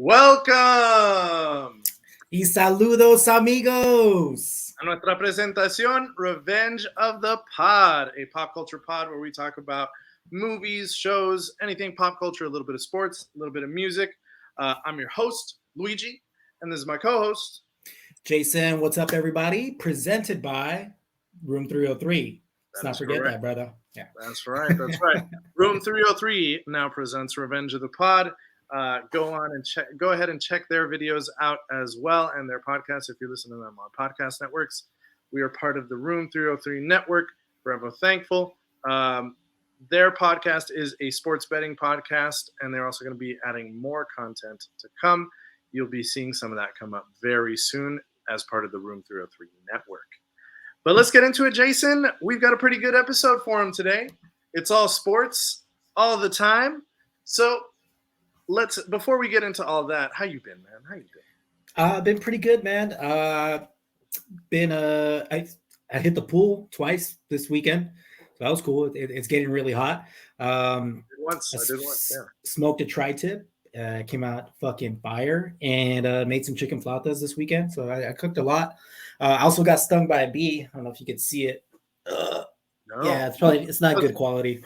Welcome! Y saludos, amigos! A nuestra presentación, Revenge of the Pod, a pop culture pod where we talk about movies, shows, anything pop culture, a little bit of sports, a little bit of music. I'm your host, Luigi, and this is my co-host, Jason. What's up, everybody? Presented by Room 303. Let's not forget that, brother. Yeah, that's right. That's right. Room 303 now presents Revenge of the Pod. Go ahead and check their videos out as well and their podcasts if you're listening to them on podcast networks. We are part of the Room 303 network. Forever thankful. Their podcast is a sports betting podcast, and they're also going to be adding more content to come. You'll be seeing some of that come up very soon as part of the Room 303 network. But let's get into it, Jason. We've got a pretty good episode for him today. It's all sports all the time. So before we get into all that, how you been, man? How you been? I've been pretty good, man. I hit the pool twice this weekend, so that was cool. It's getting really hot. I did once. Yeah. Smoked a tri-tip. Came out fucking fire, and made some chicken flautas this weekend. So I cooked a lot. I also got stung by a bee. I don't know if you could see it. No. Yeah, it's not good quality.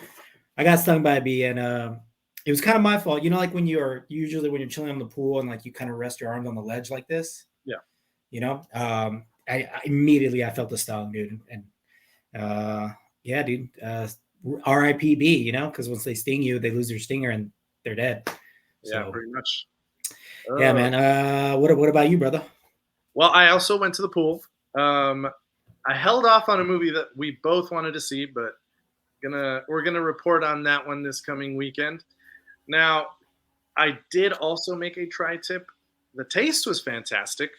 I got stung by a bee, and it was kind of my fault. You know, like when you're chilling in the pool and like you kind of rest your arms on the ledge like this. Yeah. You know, I immediately felt the stung, dude. And yeah, dude, R.I.P. bee, you know, because once they sting you, they lose their stinger and they're dead. Yeah, so, pretty much. Yeah, man. What about you, brother? Well, I also went to the pool. I held off on a movie that we both wanted to see, but we're gonna report on that one this coming weekend. Now, I did also make a tri-tip. The taste was fantastic,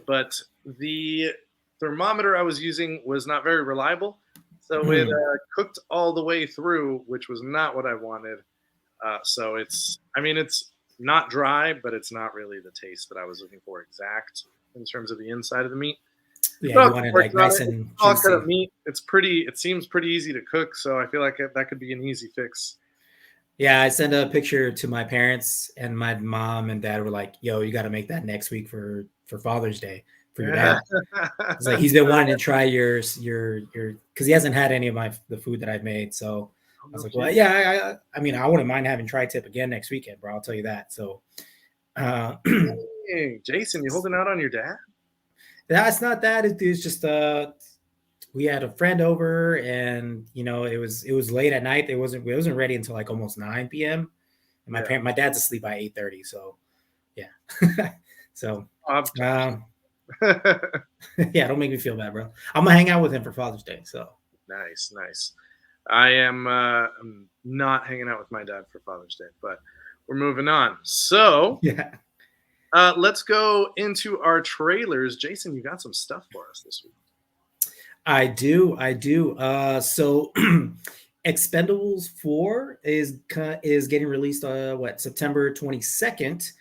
but the thermometer I was using was not very reliable. So it cooked all the way through, which was not what I wanted. So it's not dry, but it's not really the taste that I was looking for exact in terms of the inside of the meat. Yeah, you wanted like nice and juicy. Kind of meat. It seems pretty easy to cook, so I feel like that could be an easy fix. Yeah, I sent a picture to my parents, and my mom and dad were like, "Yo, you got to make that next week for Father's Day for your dad." It's like he's been wanting to try your because he hasn't had any of the food that I've made. So I was like, "Well, yeah, I mean, I wouldn't mind having tri-tip again next weekend, bro. I'll tell you that." So, hey, Jason, you holding out on your dad? That's not that. It's just we had a friend over, and you know it was late at night. It wasn't ready until like almost 9 p.m. And my dad's asleep by 8:30. So yeah, so yeah, don't make me feel bad, bro. I'm gonna hang out with him for Father's Day. So nice. I am I'm not hanging out with my dad for Father's Day, but we're moving on. So yeah. Let's go into our trailers. Jason, you got some stuff for us this week. I do. So Expendables 4 is getting released September 22nd.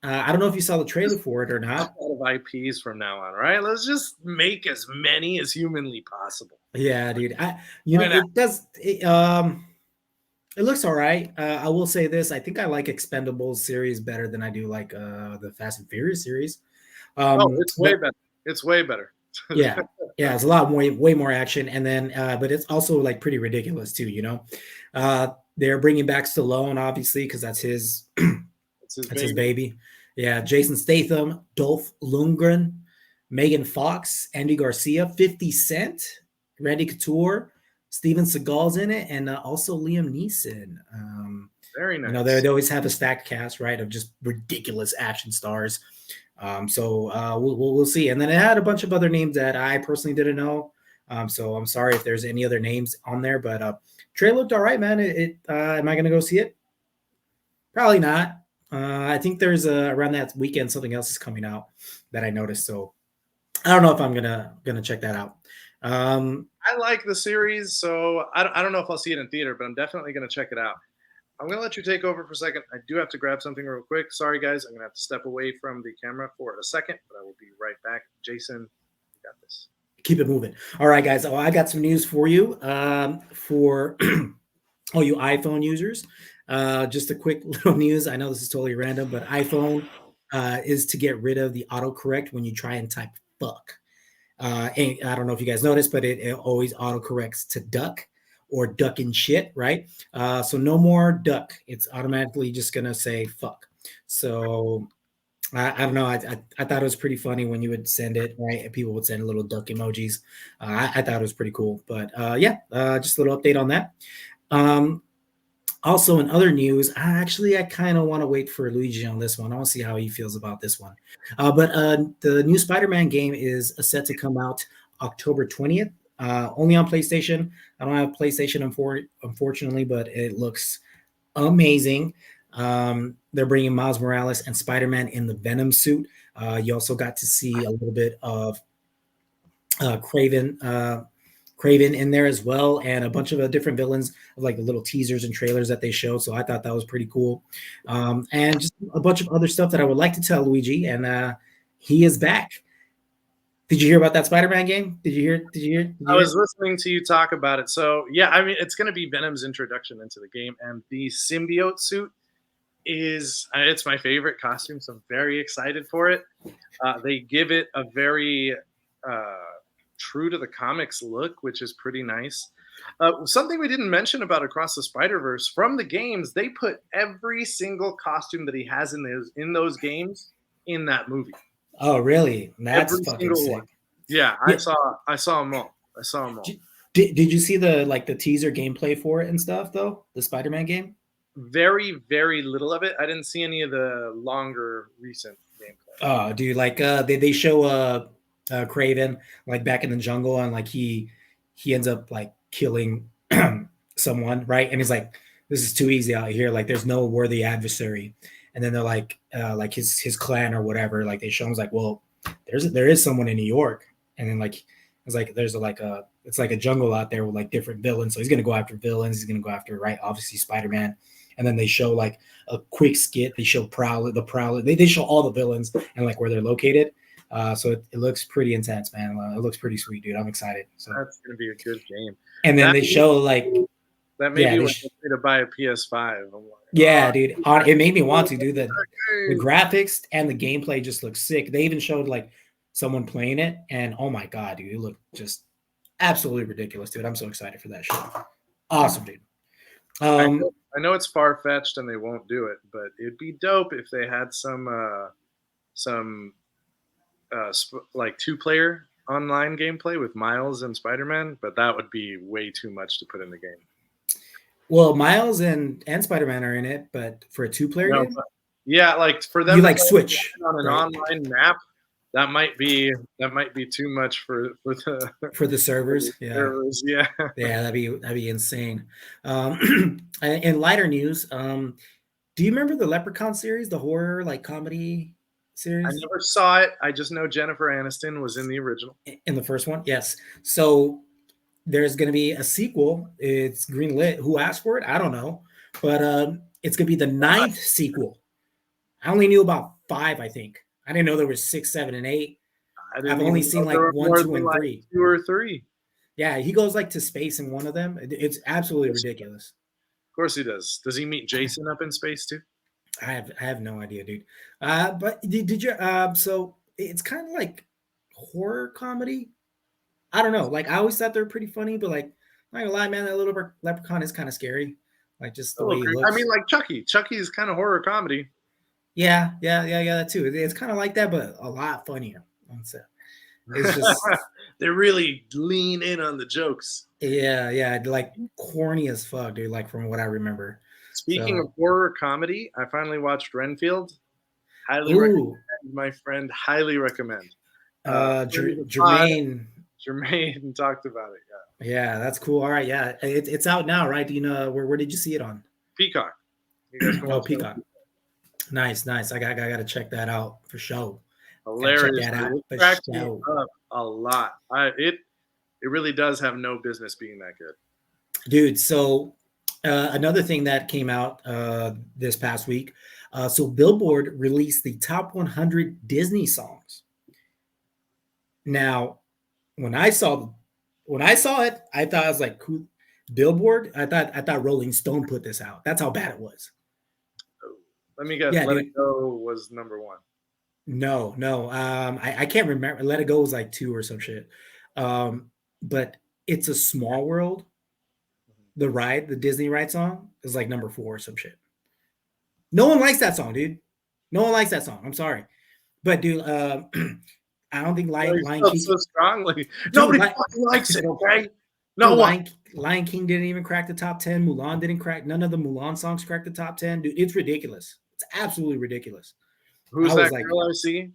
I don't know if you saw the trailer for it or not. A lot of IPs from now on, right? Let's just make as many as humanly possible. Yeah, dude. It looks all right. I will say this. I think I like Expendables series better than I do like the Fast and Furious series. It's way better. It's way better. Yeah. It's a lot way more action. And then, but it's also like pretty ridiculous too, you know? They're bringing back Stallone, obviously, because that's his baby. Yeah. Jason Statham, Dolph Lundgren, Megan Fox, Andy Garcia, 50 Cent, Randy Couture, Steven Seagal's in it, and also Liam Neeson. Very nice. You know, they always have a stacked cast, right, of just ridiculous action stars. So we'll see. And then it had a bunch of other names that I personally didn't know. So I'm sorry if there's any other names on there, but trailer looked all right, man. Am I going to go see it? Probably not. I think there's around that weekend something else is coming out that I noticed. So I don't know if I'm gonna check that out. I like the series, so I don't know if I'll see it in theater, but I'm definitely going to check it out. I'm going to let you take over for a second. I do have to grab something real quick. Sorry, guys. I'm going to have to step away from the camera for a second, but I will be right back. Jason, you got this. Keep it moving. All right, guys. I got some news for you for all you iPhone users. Just a quick little news. I know this is totally random, but iPhone is to get rid of the autocorrect when you try and type fuck. And I don't know if you guys noticed, but it always autocorrects to duck or duck and shit, right? So no more duck. It's automatically just going to say fuck. So I don't know. I thought it was pretty funny when you would send it, right? And people would send little duck emojis. I thought it was pretty cool. But yeah, just a little update on that. Also, in other news, I kind of want to wait for Luigi on this one. I want to see how he feels about this one. But the new Spider-Man game is set to come out October 20th, only on PlayStation. I don't have PlayStation, unfortunately, but it looks amazing. They're bringing Miles Morales and Spider-Man in the Venom suit. You also got to see a little bit of Craven in there as well, and a bunch of different villains of like the little teasers and trailers that they showed. So I thought that was pretty cool. And just a bunch of other stuff that I would like to tell Luigi, and he is back. Did you hear about that Spider-Man game? Did you hear? I was listening to you talk about it. So yeah, I mean, it's going to be Venom's introduction into the game, and the symbiote suit it's my favorite costume, so I'm very excited for it. They give it a very true to the comics look, which is pretty nice. Something we didn't mention about Across the Spider-Verse, from the games, they put every single costume that he has in those games in that movie. Oh, really? That's every fucking sick. One. Yeah, I saw them all. Did you see the teaser gameplay for it and stuff though? The Spider-Man game? Very, very little of it. I didn't see any of the longer recent gameplay. Oh, dude, like they show Craven like back in the jungle, and like he ends up like killing someone, right? And he's like, this is too easy out here, like there's no worthy adversary. And then they're like his clan or whatever, like they show him like, well, there is someone in New York. And then like it's like there's it's like a jungle out there with like different villains, so he's gonna go after villains, he's gonna go after, right, obviously Spider-Man. And then they show like a quick skit, they show Prowler, they show all the villains and like where they're located. So it looks pretty intense, man. It looks pretty sweet, dude. I'm excited. So that's gonna be a good game. And then they show like that made me want to buy a PS5. I'm like, yeah, dude. It made me want to do the graphics and the gameplay just looks sick. They even showed like someone playing it, and oh my god, dude, it looked just absolutely ridiculous, dude. I'm so excited for that show. Awesome, dude. I know it's far-fetched and they won't do it, but it'd be dope if they had some like two-player online gameplay with Miles and Spider-Man, but that would be way too much to put in the game. Well, Miles and Spider-Man are in it, but for a two-player game? Yeah, like for them you like switch on an online map, that might be too much for the servers. Yeah. Servers, yeah. Yeah, that'd be insane. In lighter news, do you remember the Leprechaun series, the horror like comedy series? I never saw it. I just know Jennifer Aniston was in the original. In the first one, yes. So there's going to be a sequel. It's greenlit. Who asked for it? I don't know, but it's going to be the 9th sequel. I only knew about 5, I think. I didn't know there was 6, 7, and 8. I've only seen like 1, 2, and 3. 2 or 3. Yeah, he goes like to space in one of them. It's absolutely ridiculous. Of course he does. Does he meet Jason up in space too? I have no idea, dude. But did you? So it's kind of like horror comedy. I don't know. Like I always thought they were pretty funny, but like, I'm not gonna lie, man, that little leprechaun is kind of scary. Like just the way he looks. I mean, like Chucky. Chucky is kind of horror comedy. Yeah, that too. It's kind of like that, but a lot funnier. It's just they really lean in on the jokes. Yeah, like corny as fuck, dude. Like from what I remember. Speaking of horror comedy, I finally watched Renfield. Highly recommend, my friend. Highly recommend. Jermaine talked about it. Yeah, that's cool. All right, yeah, it's out now, right? Do you know where did you see it on? Peacock. Peacock. Nice. I gotta check that out for sure. Hilarious. It cracks me up a lot. It really does have no business being that good, dude. So another thing that came out this past week. So Billboard released the top 100 Disney songs. Now, when I saw it, I thought I was like, cool. Billboard. I thought Rolling Stone put this out. That's how bad it was. Let me guess. Yeah, Let dude. It Go was number one. No. I can't remember. Let It Go was like 2 or some shit. But It's a Small World. The Disney ride song is like number 4 or some shit. No one likes that song, dude. No one likes that song. I'm sorry, but dude, I don't think Lion King so strongly. Dude, Nobody fucking likes it. Okay, no one. Lion King didn't even crack the top 10. Mulan didn't crack. None of the Mulan songs cracked the top 10. Dude, it's ridiculous. It's absolutely ridiculous. Who's that girl I see?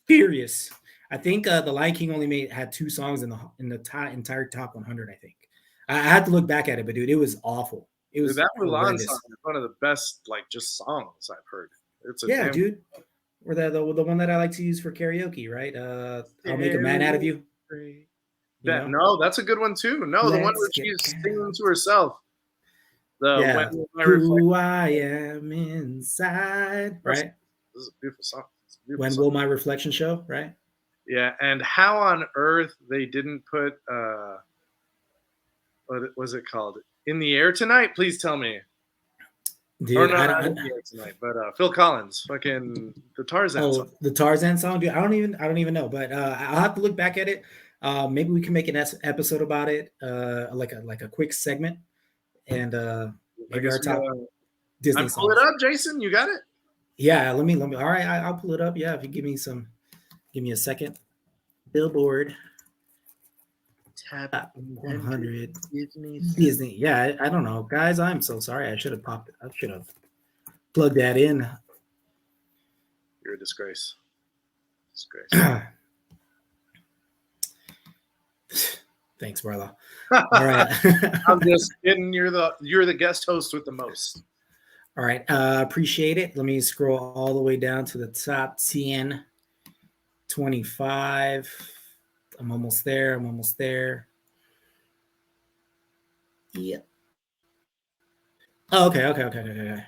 Furious. I think the Lion King only had 2 songs in the entire top 100. I think I had to look back at it, but dude, it was awful. It was that Mulan song is one of the best, like, just songs I've heard. It's dude. Or the one that I like to use for karaoke, right? I'll make a man out of you. No, that's a good one too. No, the one where she's singing to herself. Who I am inside, right? This is a beautiful song. When will my reflection show, right? Yeah, and how on earth they didn't put what was it called? In the Air Tonight? Please tell me. Dude, or not In the Air Tonight, but Phil Collins, fucking the Tarzan song. The Tarzan song, dude. I don't even know, but I'll have to look back at it. Maybe we can make an episode about it, like a quick segment, and maybe our top Disney songs. Pull it up, Jason. You got it? Yeah, let me. All right, I'll pull it up. Yeah, if you give me a second. Billboard top 100 Disney. Yeah, I don't know, guys. I'm so sorry. I should have plugged that in. You're a disgrace. Thanks, brother. All right. I'm just kidding. You're the guest host with the most. All right. Appreciate it. Let me scroll all the way down to the top 10, 25. I'm almost there. Yeah. Oh, okay.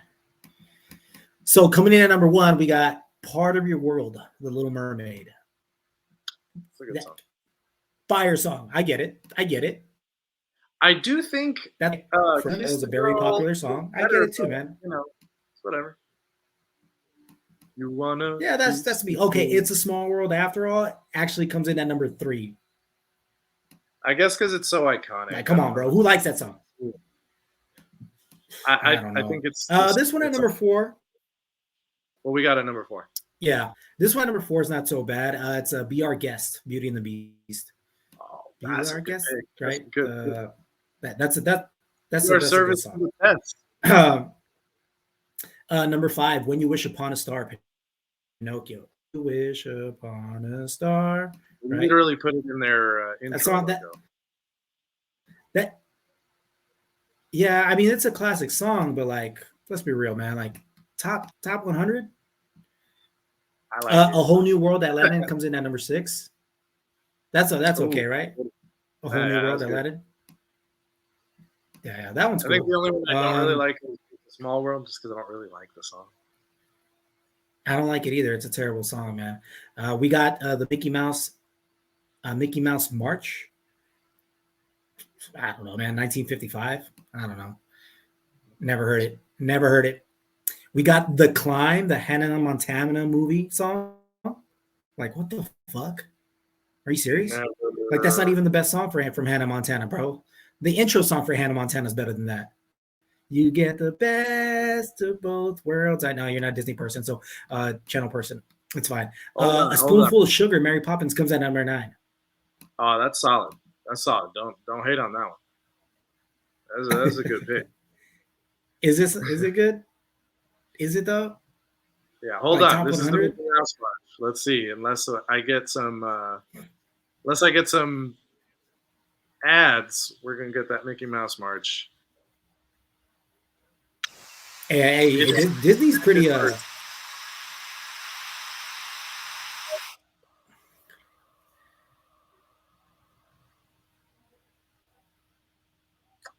So coming in at number 1, we got Part of Your World, The Little Mermaid. It's a good song. Fire song. I get it. I do think that was a very popular song. I get it too, man. It's whatever. You wanna? Yeah, that's me. Okay, It's a Small World After All actually comes in at number 3. I guess because it's so iconic. Like, come on, bro. Who likes that song? I think it's this one at number 4. Well, we got a number 4. Yeah, this one at number 4 is not so bad. It's Be Our Guest, Beauty and the Beast. Oh, Be Our Guest, right? Good. That's your service to the best. Number 5, When You Wish Upon a Star, Pinocchio. You wish upon a star. Right? Literally put it in their intro. That's on that. Yeah, I mean it's a classic song, but like, let's be real, man. Like top 100. I like A Whole New World, Aladdin comes in at number 6. That's okay, right? A Whole New World, Aladdin. Yeah, that one's cool. I think the only one I don't really like is Small World, just because I don't really like the song. I don't like it either. It's a terrible song, man. We got the Mickey Mouse March. I don't know, man. 1955. I don't know. Never heard it. We got The Climb, the Hannah Montana movie song. Like, what the fuck? Are you serious? Like, that's not even the best song from Hannah Montana, bro. The intro song for Hannah Montana is better than that. You get the best of both worlds. I know you're not a Disney person, so channel person. It's fine. A Spoonful of Sugar, Mary Poppins comes at number 9. Oh, that's solid. Don't hate on that one. That's a good pick. Is it good? Is it though? Yeah, hold on. This is the Mickey Mouse March. Let's see. Unless I get some ads, we're gonna get that Mickey Mouse March. Hey, Disney's pretty. I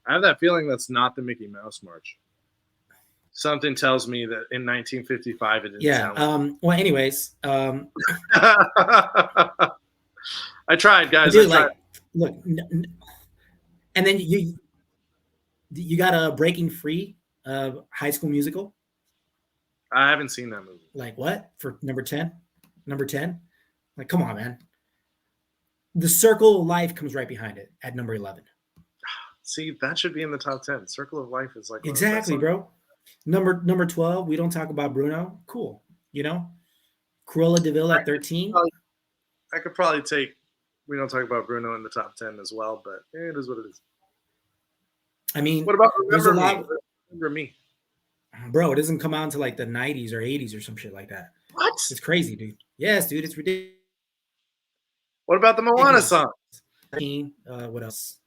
have that feeling that's not the Mickey Mouse March. Something tells me that in 1955 it didn't sound like well, anyways. I tried, guys. Dude, like, look, and then You got a Breaking Free, High School Musical. I haven't seen that movie. Like what for number 10? Number 10? Like, come on, man. The Circle of Life comes right behind it at number 11. See, that should be in the top 10. Circle of Life is like exactly, bro. Number 12. We don't talk about Bruno. Cool, you know. Cruella de Vil at 13. I could probably take. We don't talk about Bruno in the top 10 as well, but it is what it is. I mean, what about there's a lot. Remember Me? Bro, it doesn't come out until like the 90s or 80s or some shit like that. What? It's crazy, dude. Yes, dude, it's ridiculous. What about the Moana song? What else?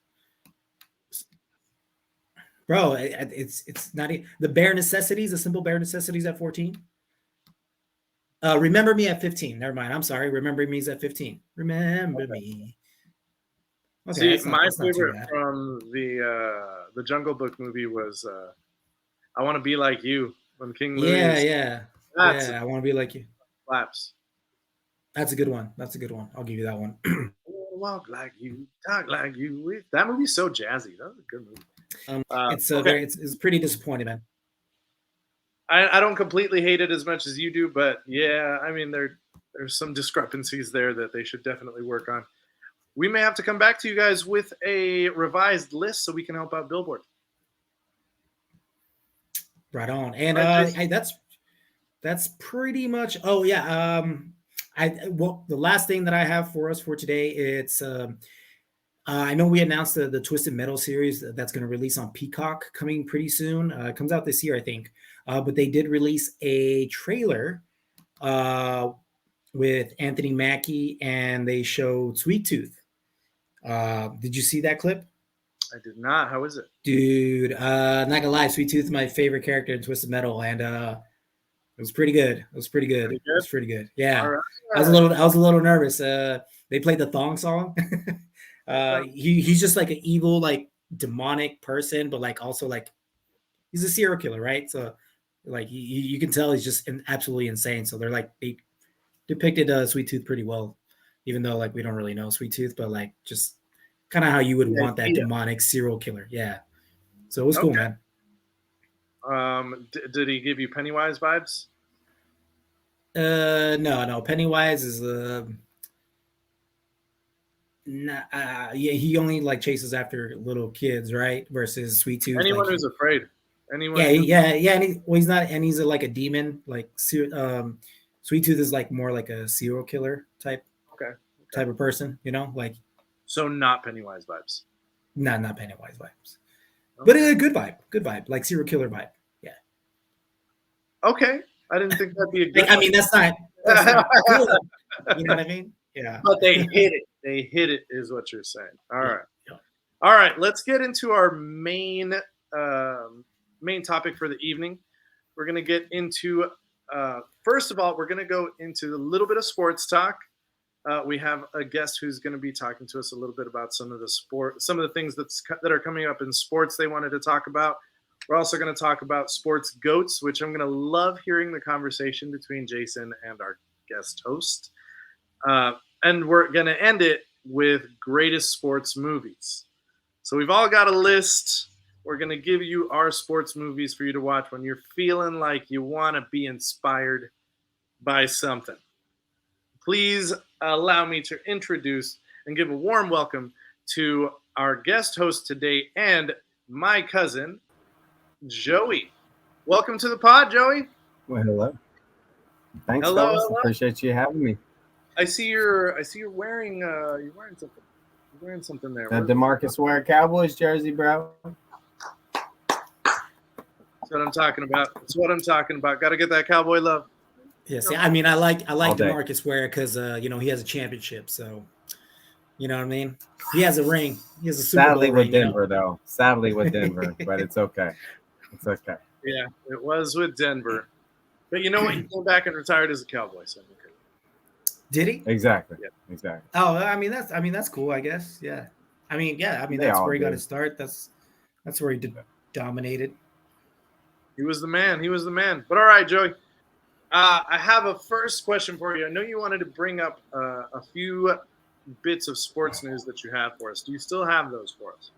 Bro, it's not the bare necessities, the simple bare necessities at 14. Remember Me at 15. Never mind. I'm sorry. Remember Me is at 15. Remember Me. Okay, see, my favorite from the Jungle Book movie was I Want to Be Like You when King Louis. Yeah. I Want to Be Like You. Slaps. That's a good one. I'll give you that one. Walk like you, talk like you. That movie's so jazzy. That was a good movie. It's pretty disappointing, man. I don't completely hate it as much as you do, but yeah, I mean there's some discrepancies there that they should definitely work on. We may have to come back to you guys with a revised list so we can help out Billboard. Right on, and that's pretty much. Oh yeah, the last thing that I have for us for today, it's I know we announced the Twisted Metal series that's going to release on Peacock coming pretty soon. It comes out this year, I think. But they did release a trailer with Anthony Mackie, and they showed Sweet Tooth. Did you see that clip? I did not. How is it? Dude, not gonna lie, Sweet Tooth is my favorite character in Twisted Metal, and it was pretty good. It was pretty good. Yeah. All right. I was a little nervous. They played the thong song. He's just like an evil, like demonic person, but like also like he's a serial killer, right? So like you can tell he's just absolutely insane. So they depicted Sweet Tooth pretty well, even though like we don't really know Sweet Tooth, but like just kind of how you would want that demonic serial killer. Yeah. So it was cool, man. Did he give you Pennywise vibes? No. Pennywise is he only like chases after little kids, right? Versus Sweet Tooth. Anyone who's afraid. Anyone. Yeah. And he's not, and he's like a demon. Like Sweet Tooth is like more like a serial killer type of person, you know, like. So not Pennywise vibes. Not Pennywise vibes, but good vibe, like serial killer vibe. Yeah. Okay, I didn't think that'd be a good. I mean, that's not cool. You know what I mean? Yeah. But they hit it. They hit it, is what you're saying. All right. Yeah. All right. Let's get into our main topic for the evening. We're gonna get into. First of all, we're gonna go into a little bit of sports talk. We have a guest who's going to be talking to us a little bit about some of the things that are coming up in sports they wanted to talk about. We're also going to talk about sports goats, which I'm going to love hearing the conversation between Jason and our guest host. And we're going to end it with greatest sports movies. So we've all got a list. We're going to give you our sports movies for you to watch when you're feeling like you want to be inspired by something. Please allow me to introduce and give a warm welcome to our guest host today and my cousin, Joey. Welcome to the pod, Joey. Well, hello. Thanks, fellas. Hello. Appreciate you having me. I see you're wearing something. You're wearing something there. The DeMarcus Ware Cowboys jersey, bro. That's what I'm talking about. Got to get that cowboy love. Yeah, see, I mean, I like DeMarcus Ware because he has a championship, so you know what I mean. He has a ring. He has a Super Bowl ring. Sadly with Denver, but it's okay. It's okay. Yeah, it was with Denver, but you know what? He came back and retired as a Cowboy. So did he? Exactly. Yeah. Exactly. Oh, I mean that's cool. I guess. Yeah. I mean that's where he got his start. That's where he dominated. He was the man. But all right, Joey. I have a first question for you. I know you wanted to bring up a few bits of sports news that you have for us. Do you still have those for us?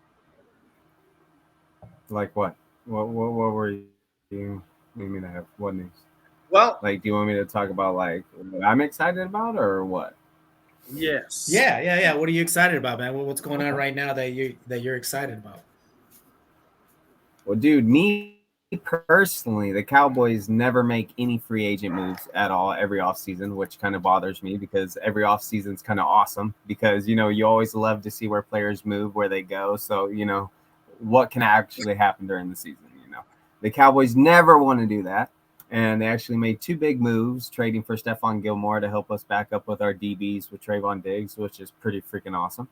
Like what? What were you need me to have? What news? Well, Like, do you want me to talk about like what I'm excited about or what? yes. Yeah. What are you excited about, man? What's going on right now that you're excited about? Well, dude, me personally, the Cowboys never make any free agent moves at all every offseason, which kind of bothers me because every offseason is kind of awesome because, you always love to see where players move, where they go. So, what can actually happen during the season. The Cowboys never want to do that. And they actually made two big moves, trading for Stephon Gilmore to help us back up with our DBs with Trayvon Diggs, which is pretty freaking awesome.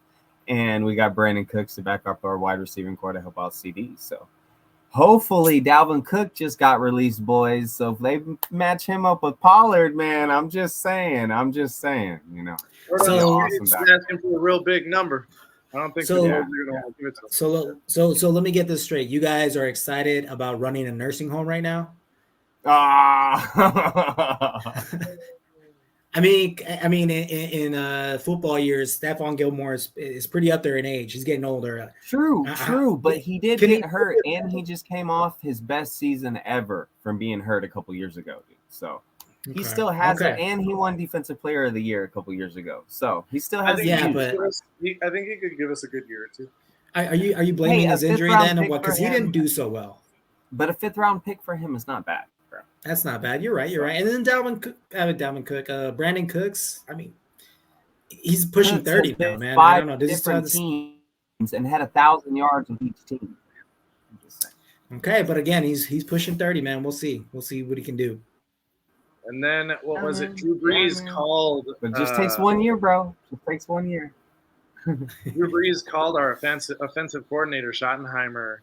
And we got Brandon Cooks to back up our wide receiving core to help out CDs. So hopefully Dalvin Cook just got released, boys. So if they match him up with Pollard, man, I'm just saying. So He's asking for a real big number. I don't think So- the Bills are going to give it to him. So let me get this straight. You guys are excited about running a nursing home right now? I mean, in football years, Stephon Gilmore is pretty up there in age. He's getting older. True, but he did Can get he- hurt, and he just came off his best season ever from being hurt a couple years ago, dude. So he still has it, and he won Defensive Player of the Year a couple years ago. So he still I has think, the Yeah, juice. but- I think he could give us a good year or two. Are you blaming Hey, a his injury fifth-round then, or pick what? Because for he didn't him. do so well. But a 5th-round pick for him is not bad, bro. That's not bad. You're right. And then Dalvin Cook, Brandon Cooks. I mean, he's pushing Cooks 30 has now, been man. I 5 don't know. Does he still have different this? teams and had 1,000 yards with each team. I'm just saying. Okay, but again, he's pushing 30, man. We'll see what he can do. And then what was it? man. Drew Brees man. called. But it just takes 1 year, bro. It takes 1 year. Drew Brees called our offensive coordinator Schottenheimer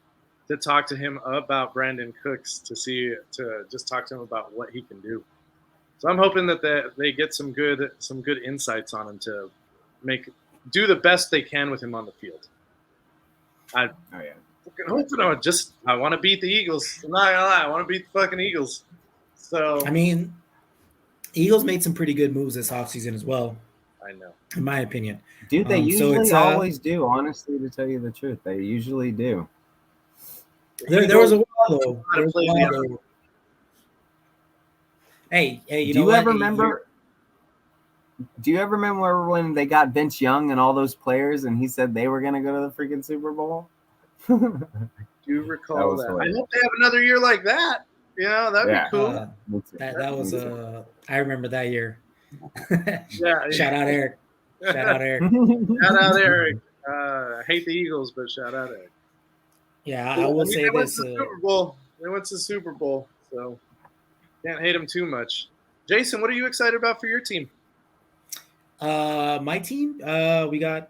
to talk to him about Brandon Cooks to just talk to him about what he can do. So I'm hoping that they get some good insights on him to do the best they can with him on the field. Oh yeah. I want to beat the Eagles. I'm not gonna lie, I want to beat the fucking Eagles. So I mean, Eagles made some pretty good moves this offseason as well, I know. in my opinion. Dude, they So usually it's, always do, honestly, to tell you the truth. They usually do. There was a while though. How to play the Though. Hey, you Do know you what? ever remember? Do you ever remember when they got Vince Young and all those players, and he said they were going to go to the freaking Super Bowl? Do you recall That was that? I hilarious. hope they have another year like that. That'd Yeah. be cool. Me too. That was Me too. I remember that year. Yeah. Shout out Eric. Shout out Eric. Shout out Eric. I hate the Eagles, but shout out Eric. Yeah, I will say they went this. to the Super Bowl. They went to the Super Bowl, so can't hate them too much. Jason, what are you excited about for your team? My team, we got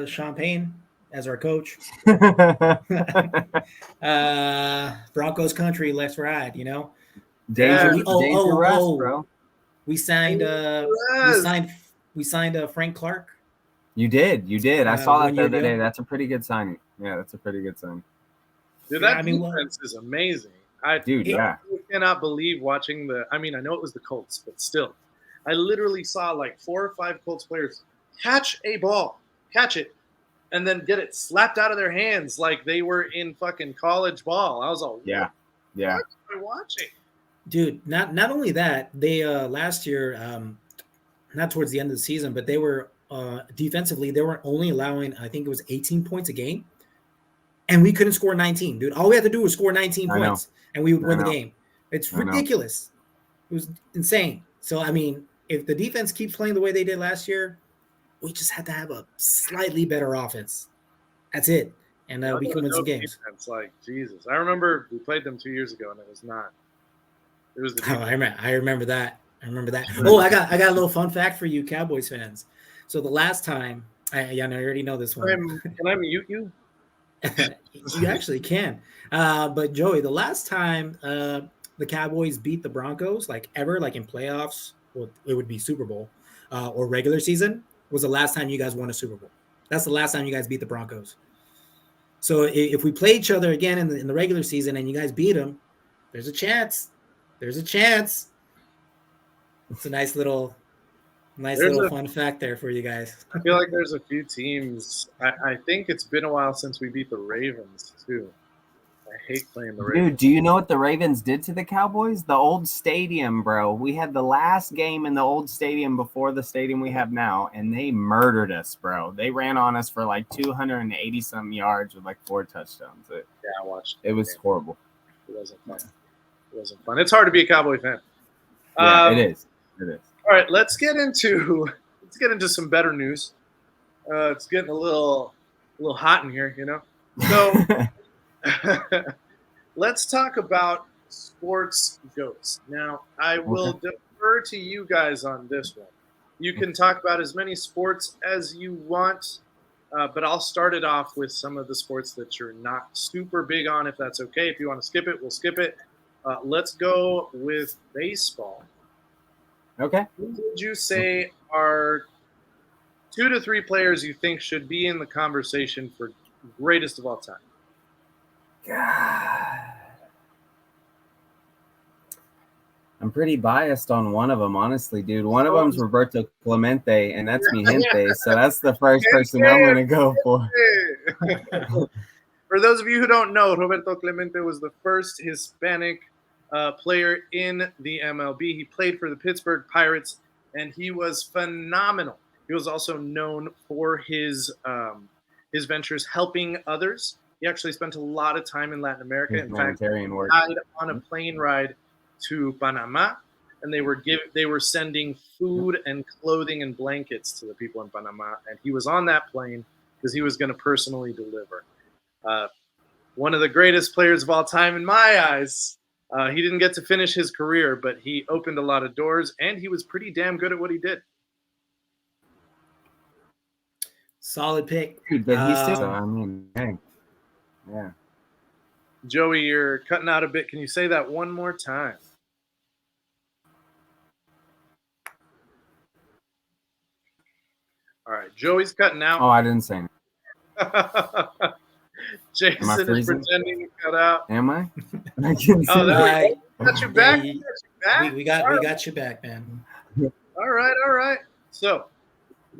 Champagne as our coach. Broncos country, let's ride. Danger Russ, oh. bro. We signed Yes. we signed Frank Clark. You did. I saw that 1 the year other deal. day. That's a pretty good signing. Yeah, that's a pretty good signing. Dude, Yeah, that I mean, defense is amazing. Yeah. I cannot believe watching I know it was the Colts, but still. I literally saw like 4 or 5 Colts players catch a ball, catch it, and then get it slapped out of their hands like they were in fucking college ball. I was all, Yeah. what am I watching? Dude, not only that, they last year, not towards the end of the season, but they were defensively, they were only allowing, I think it was 18 points a game. And we couldn't score 19, dude. All we had to do was score 19 points and we would win the game. It's ridiculous. It was insane. So, I mean, if the defense keeps playing the way they did last year, we just had to have a slightly better offense. That's it. And we can win some games. Defense, like, Jesus. I remember we played them 2 years ago and it was not. It was the I remember that. Oh, I got a little fun fact for you Cowboys fans. So the last time, I already know this one. Can I mute you? You actually can. But Joey, the last time the Cowboys beat the Broncos, like ever, like in playoffs, well, it would be Super Bowl or regular season, was the last time you guys won a Super Bowl. That's the last time you guys beat the Broncos. So if we play each other again in the regular season and you guys beat them, there's a chance. It's a nice little fun fact there for you guys. I feel like there's a few teams. I think it's been a while since we beat the Ravens too. hate playing the Ravens. Dude, do you know what the Ravens did to the Cowboys? The old stadium, bro. We had the last game in the old stadium before the stadium we have now, and they murdered us, bro. They ran on us for like 280 some yards with like 4 touchdowns. Yeah, I watched. It was horrible. It wasn't fun. It wasn't fun. It's hard to be a Cowboy fan. Yeah, it is. It is. All right, let's get into some better news. It's getting a little hot in here, you know. So let's talk about sports goats. Now, I will defer to you guys on this one. You can talk about as many sports as you want, but I'll start it off with some of the sports that you're not super big on, if that's okay. If you want to skip it, we'll skip it. Let's go with baseball. Okay. Who would you say are 2 to 3 players you think should be in the conversation for greatest of all time? God. I'm pretty biased on one of them, honestly, dude. One of them's Roberto Clemente, and that's mi gente. So that's the first person I'm going to go for. For those of you who don't know, Roberto Clemente was the first Hispanic player in the MLB. He played for the Pittsburgh Pirates, and he was phenomenal. He was also known for his ventures helping others. He actually spent a lot of time in Latin America. In fact, he died on a plane ride to Panama, and they were sending food and clothing and blankets to the people in Panama, and he was on that plane because he was going to personally deliver. One of the greatest players of all time in my eyes. He didn't get to finish his career, but he opened a lot of doors, and he was pretty damn good at what he did. Solid pick. Dude, but he's still, I mean, dang. Yeah. Joey, you're cutting out a bit. Can you say that one more time? All right, Joey's cutting out. Oh, I didn't say anything. Jason is pretending to cut out. Am I? I can oh, there we go. Got you back. We got you back, man. All right. So,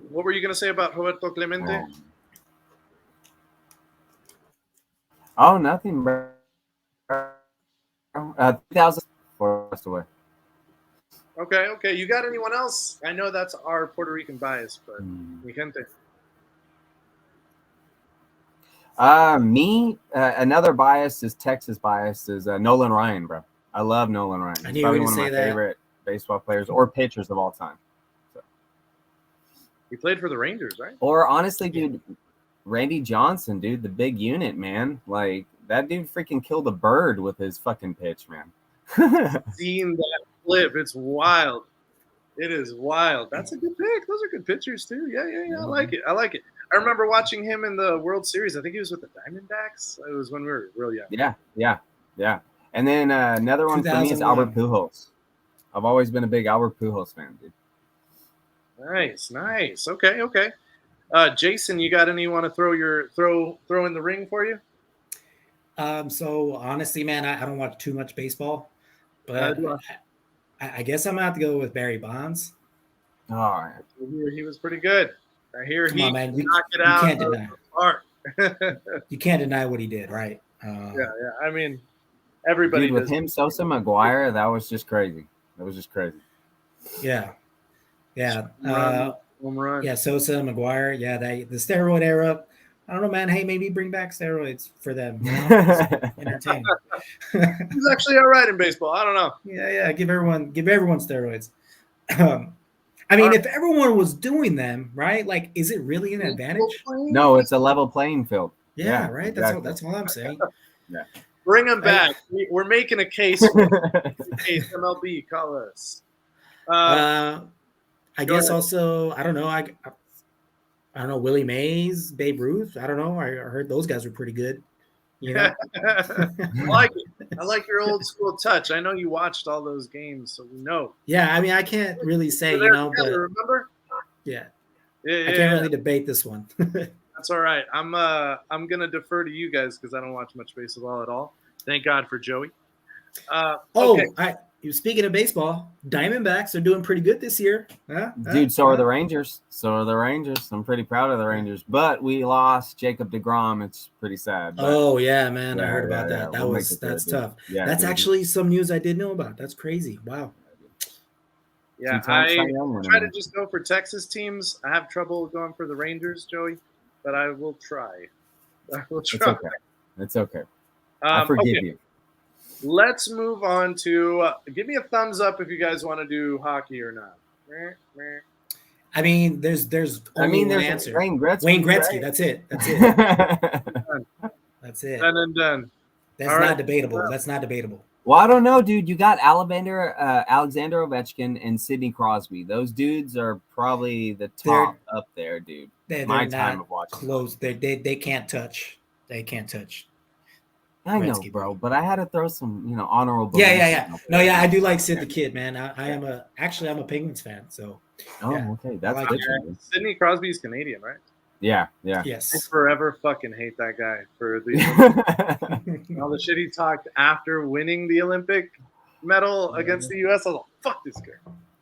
what were you going to say about Roberto Clemente? Oh, nothing, bro. 2000 passed away. Okay. You got anyone else? I know that's our Puerto Rican bias, but mi gente. Another bias is Texas bias is Nolan Ryan, bro. I love Nolan Ryan. He's probably one of my favorite baseball players or pitchers of all time. So. He played for the Rangers, right? Or honestly, dude, Randy Johnson, dude, the big unit, man. Like that dude freaking killed a bird with his fucking pitch, man. Seen that flip. It's wild. It is wild. That's a good pick. Those are good pitchers too. Yeah. I like it. I remember watching him in the World Series. I think he was with the Diamondbacks. It was when we were real young. Yeah. And then another one for me is Albert Pujols. I've always been a big Albert Pujols fan, dude. Nice. Okay. Jason, you got any you want to throw in the ring for you? So honestly, man, I don't watch too much baseball, but I guess I'm gonna have to go with Barry Bonds. All right. He was pretty good. I hear he knocked it out. You can't deny. You can't deny what he did, right? Yeah. I mean, everybody with him, Sosa, McGuire, that was just crazy. Yeah. Home run. Yeah, Sosa, McGuire. Yeah, the steroid era. I don't know, man. Hey, maybe bring back steroids for them. You know? Entertain. He's actually all right in baseball. I don't know. Yeah. Give everyone steroids. I mean, if everyone was doing them, right? Like, is it really an advantage? No, it's a level playing field. Yeah, right. Exactly. That's all I'm saying. Yeah. Bring them back. We're making a case. Hey, MLB, call us. I guess also, I don't know. I don't know, Willie Mays, Babe Ruth. I don't know. I heard those guys were pretty good. You know? I like it. I like your old school touch. I know you watched all those games, so we know. Yeah, I mean, I can't really say, but remember? Yeah. I can't really debate this one. That's all right. I'm gonna defer to you guys because I don't watch much baseball at all. Thank God for Joey. Okay. Speaking of baseball, Diamondbacks are doing pretty good this year. Dude, so are the Rangers. So are the Rangers. I'm pretty proud of the Rangers. But we lost Jacob deGrom. It's pretty sad. But oh yeah, man, I heard about that. We'll That's tough. Yeah, that's actually some news I did know about. That's crazy. Wow. Yeah, I try to just go for Texas teams. I have trouble going for the Rangers, Joey, but I will try. It's okay. It's okay. I forgive you. Let's move on to give me a thumbs up if you guys want to do hockey or not. I mean, there's only one answer. Wayne Gretzky. Right? That's it. That's it. Done and done. That's not debatable. That's not debatable. Well, I don't know, dude. You got Alexander Ovechkin and Sidney Crosby. Those dudes are probably the top up there, dude. They're My not time of watching. Close. They can't touch. They can't touch. I know, bro, but I had to throw some, honorable. Yeah. No, yeah, I do like Sid the Kid, man. I'm a Penguins fan, so. Okay, that's like good. Sidney Crosby's Canadian, right? Yeah. Yes. I forever fucking hate that guy for all the shit he talked after winning the Olympic medal against the U.S. I was like, fuck this guy.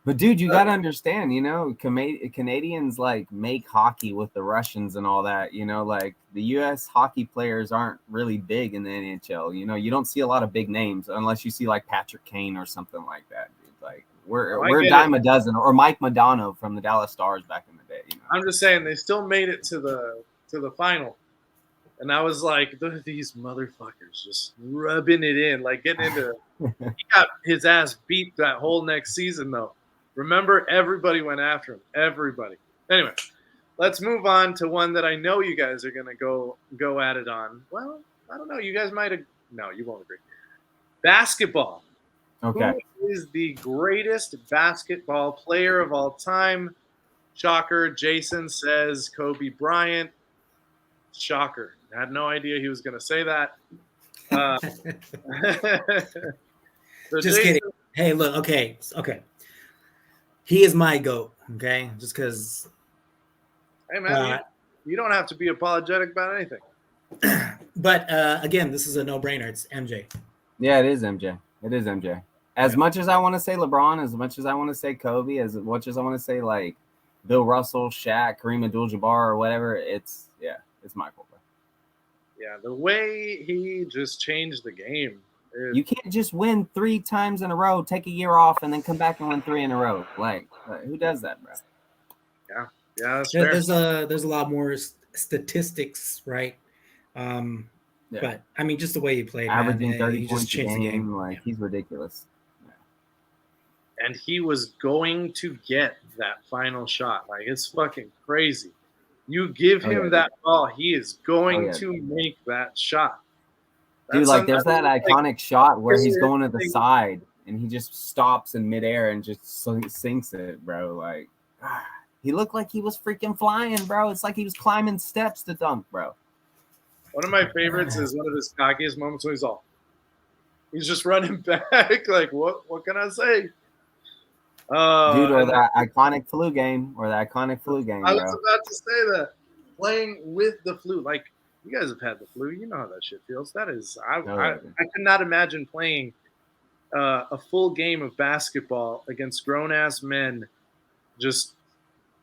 But dude, you gotta understand, Canadians like make hockey with the Russians and all that. Like the U.S. hockey players aren't really big in the NHL. You don't see a lot of big names unless you see like Patrick Kane or something like that, dude. Like we're a dime a dozen, or Mike Modano from the Dallas Stars back in the day. I'm just saying they still made it to the final, and I was like, look at these motherfuckers just rubbing it in, like getting into. He got his ass beat that whole next season though. Remember, everybody went after him. Everybody. Anyway, let's move on to one that I know you guys are gonna go at it on. Well, I don't know. You guys might have. No, you won't agree. Basketball. Okay. Who is the greatest basketball player of all time? Shocker. Jason says Kobe Bryant. Shocker. I had no idea he was going to say that. So just Jason, kidding. Hey, look. Okay. He is my GOAT. Okay, just because. Hey man, you don't have to be apologetic about anything. But again, this is a no-brainer. It's MJ. Yeah, it is MJ. It is MJ. As much as I want to say LeBron, as much as I want to say Kobe, as much as I want to say like Bill Russell, Shaq, Kareem Abdul-Jabbar, or whatever, it's Michael. Bro. Yeah, the way he just changed the game. You can't just win 3 times in a row, take a year off, and then come back and win 3 in a row. Like who does that, bro? Yeah, that's fair. There's a lot more statistics, right? But I mean, just the way he played, averaging 30 points just changed the game. Like he's ridiculous. Yeah. And he was going to get that final shot. Like it's fucking crazy. You give him that ball, he is going to make that shot. Dude, like there's that iconic shot where he's going to the side and he just stops in midair and just sinks it, bro. Like he looked like he was freaking flying, bro. It's like he was climbing steps to dunk, bro. One of my favorites is one of his cockiest moments when he's just running back. Like, what can I say? Dude, or that iconic flu game. I was about to say that. Playing with the flu. Like, you guys have had the flu. You know how that shit feels. That is, I could not imagine playing a full game of basketball against grown-ass men.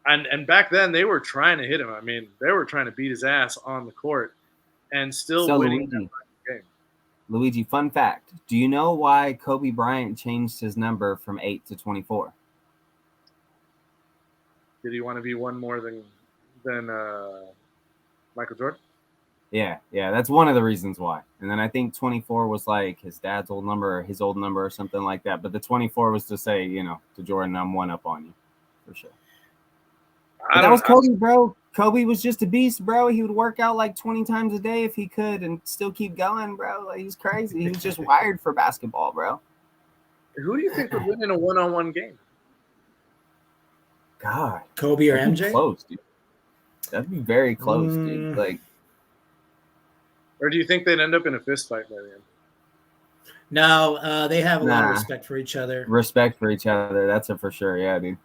And back then, they were trying to hit him. I mean, they were trying to beat his ass on the court. And still winning that game. Luigi, fun fact. Do you know why Kobe Bryant changed his number from 8 to 24? Did he want to be one more than Michael Jordan? Yeah, that's one of the reasons why. And then I think 24 was like his dad's old number or his old number or something like that. But the 24 was to say, to Jordan, I'm one up on you, for sure. But that was Kobe, bro. Kobe was just a beast, bro. He would work out like 20 times a day if he could and still keep going, bro. Like, he's crazy. He was just wired for basketball, bro. Who do you think would win in a one-on-one game? God. Kobe or MJ? Close, dude. That'd be very close, dude. Like, or do you think they'd end up in a fist fight by the end? No, they have a lot of respect for each other. Respect for each other. That's it for sure. Yeah, dude.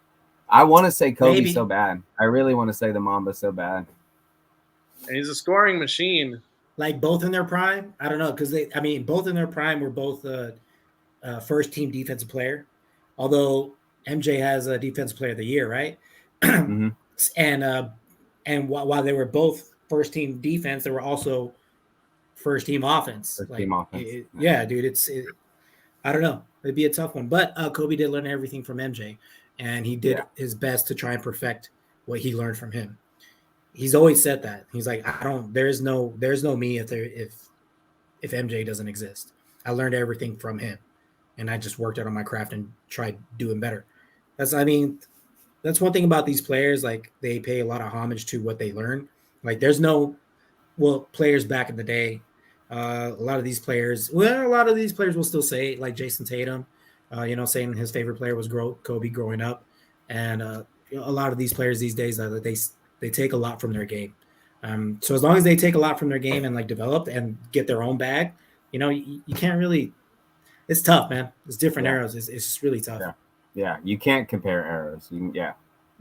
I want to say Kobe so bad. I really want to say the Mamba so bad. And he's a scoring machine. Like both in their prime? I don't know, because both in their prime were both first team defensive player, although MJ has a defensive player of the year, right? Mhm. And while they were both first team defense, they were also first team offense. First Like, team offense. yeah, dude, I don't know. It'd be a tough one, but Kobe did learn everything from MJ, and he did his best to try and perfect what he learned from him. He's always said that. He's like, there's no me if MJ doesn't exist. I learned everything from him, and I just worked out on my craft and tried doing better. That's one thing about these players. Like, they pay a lot of homage to what they learn. Like, there's no, players back in the day, a lot of these players will still say, like Jason Tatum, saying his favorite player was Kobe growing up, and a lot of these players these days, they take a lot from their game. So as long as they take a lot from their game and like develop and get their own bag, you can't really. It's tough, man. It's different eras. It's just really tough. Yeah. You can't compare eras. You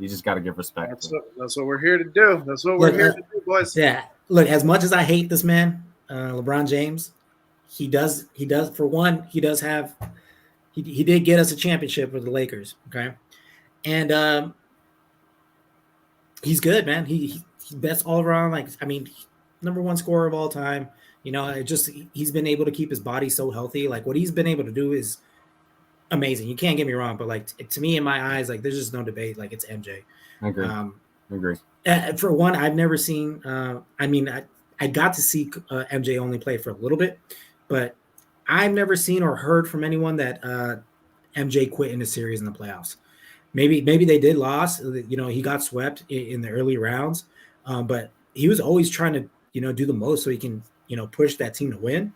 just got to give respect. That's what we're here to do. That's what we're here to do, boys. Yeah. Look, as much as I hate this man, LeBron James, he does for one, he does have, he did get us a championship with the Lakers. Okay. And he's good, man. He's best all around. Like, I mean, number one scorer of all time. He's been able to keep his body so healthy. Like, what he's been able to do is amazing. You can't get me wrong, but like, to me, in my eyes, like, there's just no debate. Like, it's MJ. I agree. For one, I've never seen. I got to see MJ only play for a little bit, but I've never seen or heard from anyone that MJ quit in a series in the playoffs. Maybe they did lose. He got swept in the early rounds, but he was always trying to do the most so he can push that team to win.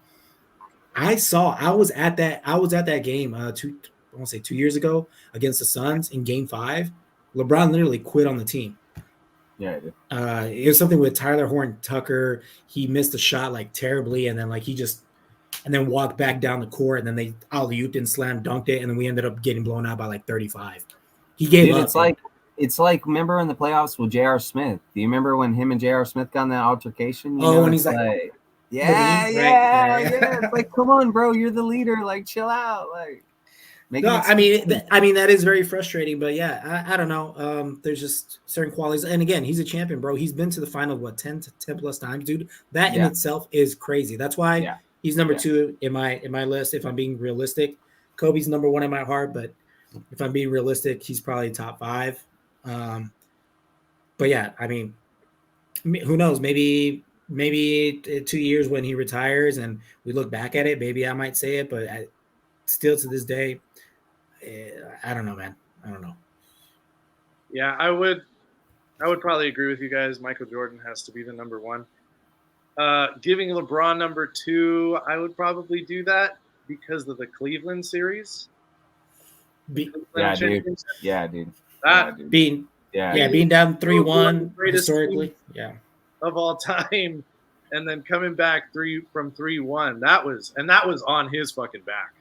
I was at that game 2 years ago against the Suns in Game 5. LeBron literally quit on the team. Yeah, it did. It was something with Tyler Horton Tucker. He missed a shot like terribly, and then walked back down the court, and then they alley-ooped and slam dunked it, and then we ended up getting blown out by like 35. He gave up. It's like remember in the playoffs with J.R. Smith. Do you remember when him and J.R. Smith got in that altercation? When he's like yeah. It's like, come on, bro, you're the leader. Like, chill out. Like, that is very frustrating. But yeah, I don't know. There's just certain qualities, and again, he's a champion, bro. He's been to the final 10 plus times, dude. That in itself is crazy. That's why he's number 2 in my list. If I'm being realistic, Kobe's number 1 in my heart, but if I'm being realistic, he's probably top 5. But yeah, I mean, who knows? Maybe 2 years when he retires and we look back at it, maybe I might say it, but still to this day, I don't know, man. I don't know. Yeah, I would probably agree with you guys. Michael Jordan has to be the number 1. Giving LeBron number 2, I would probably do that because of the Cleveland series. Dude. Being down 3-1 historically, of all time, and then coming back 3-1. That was on his fucking back.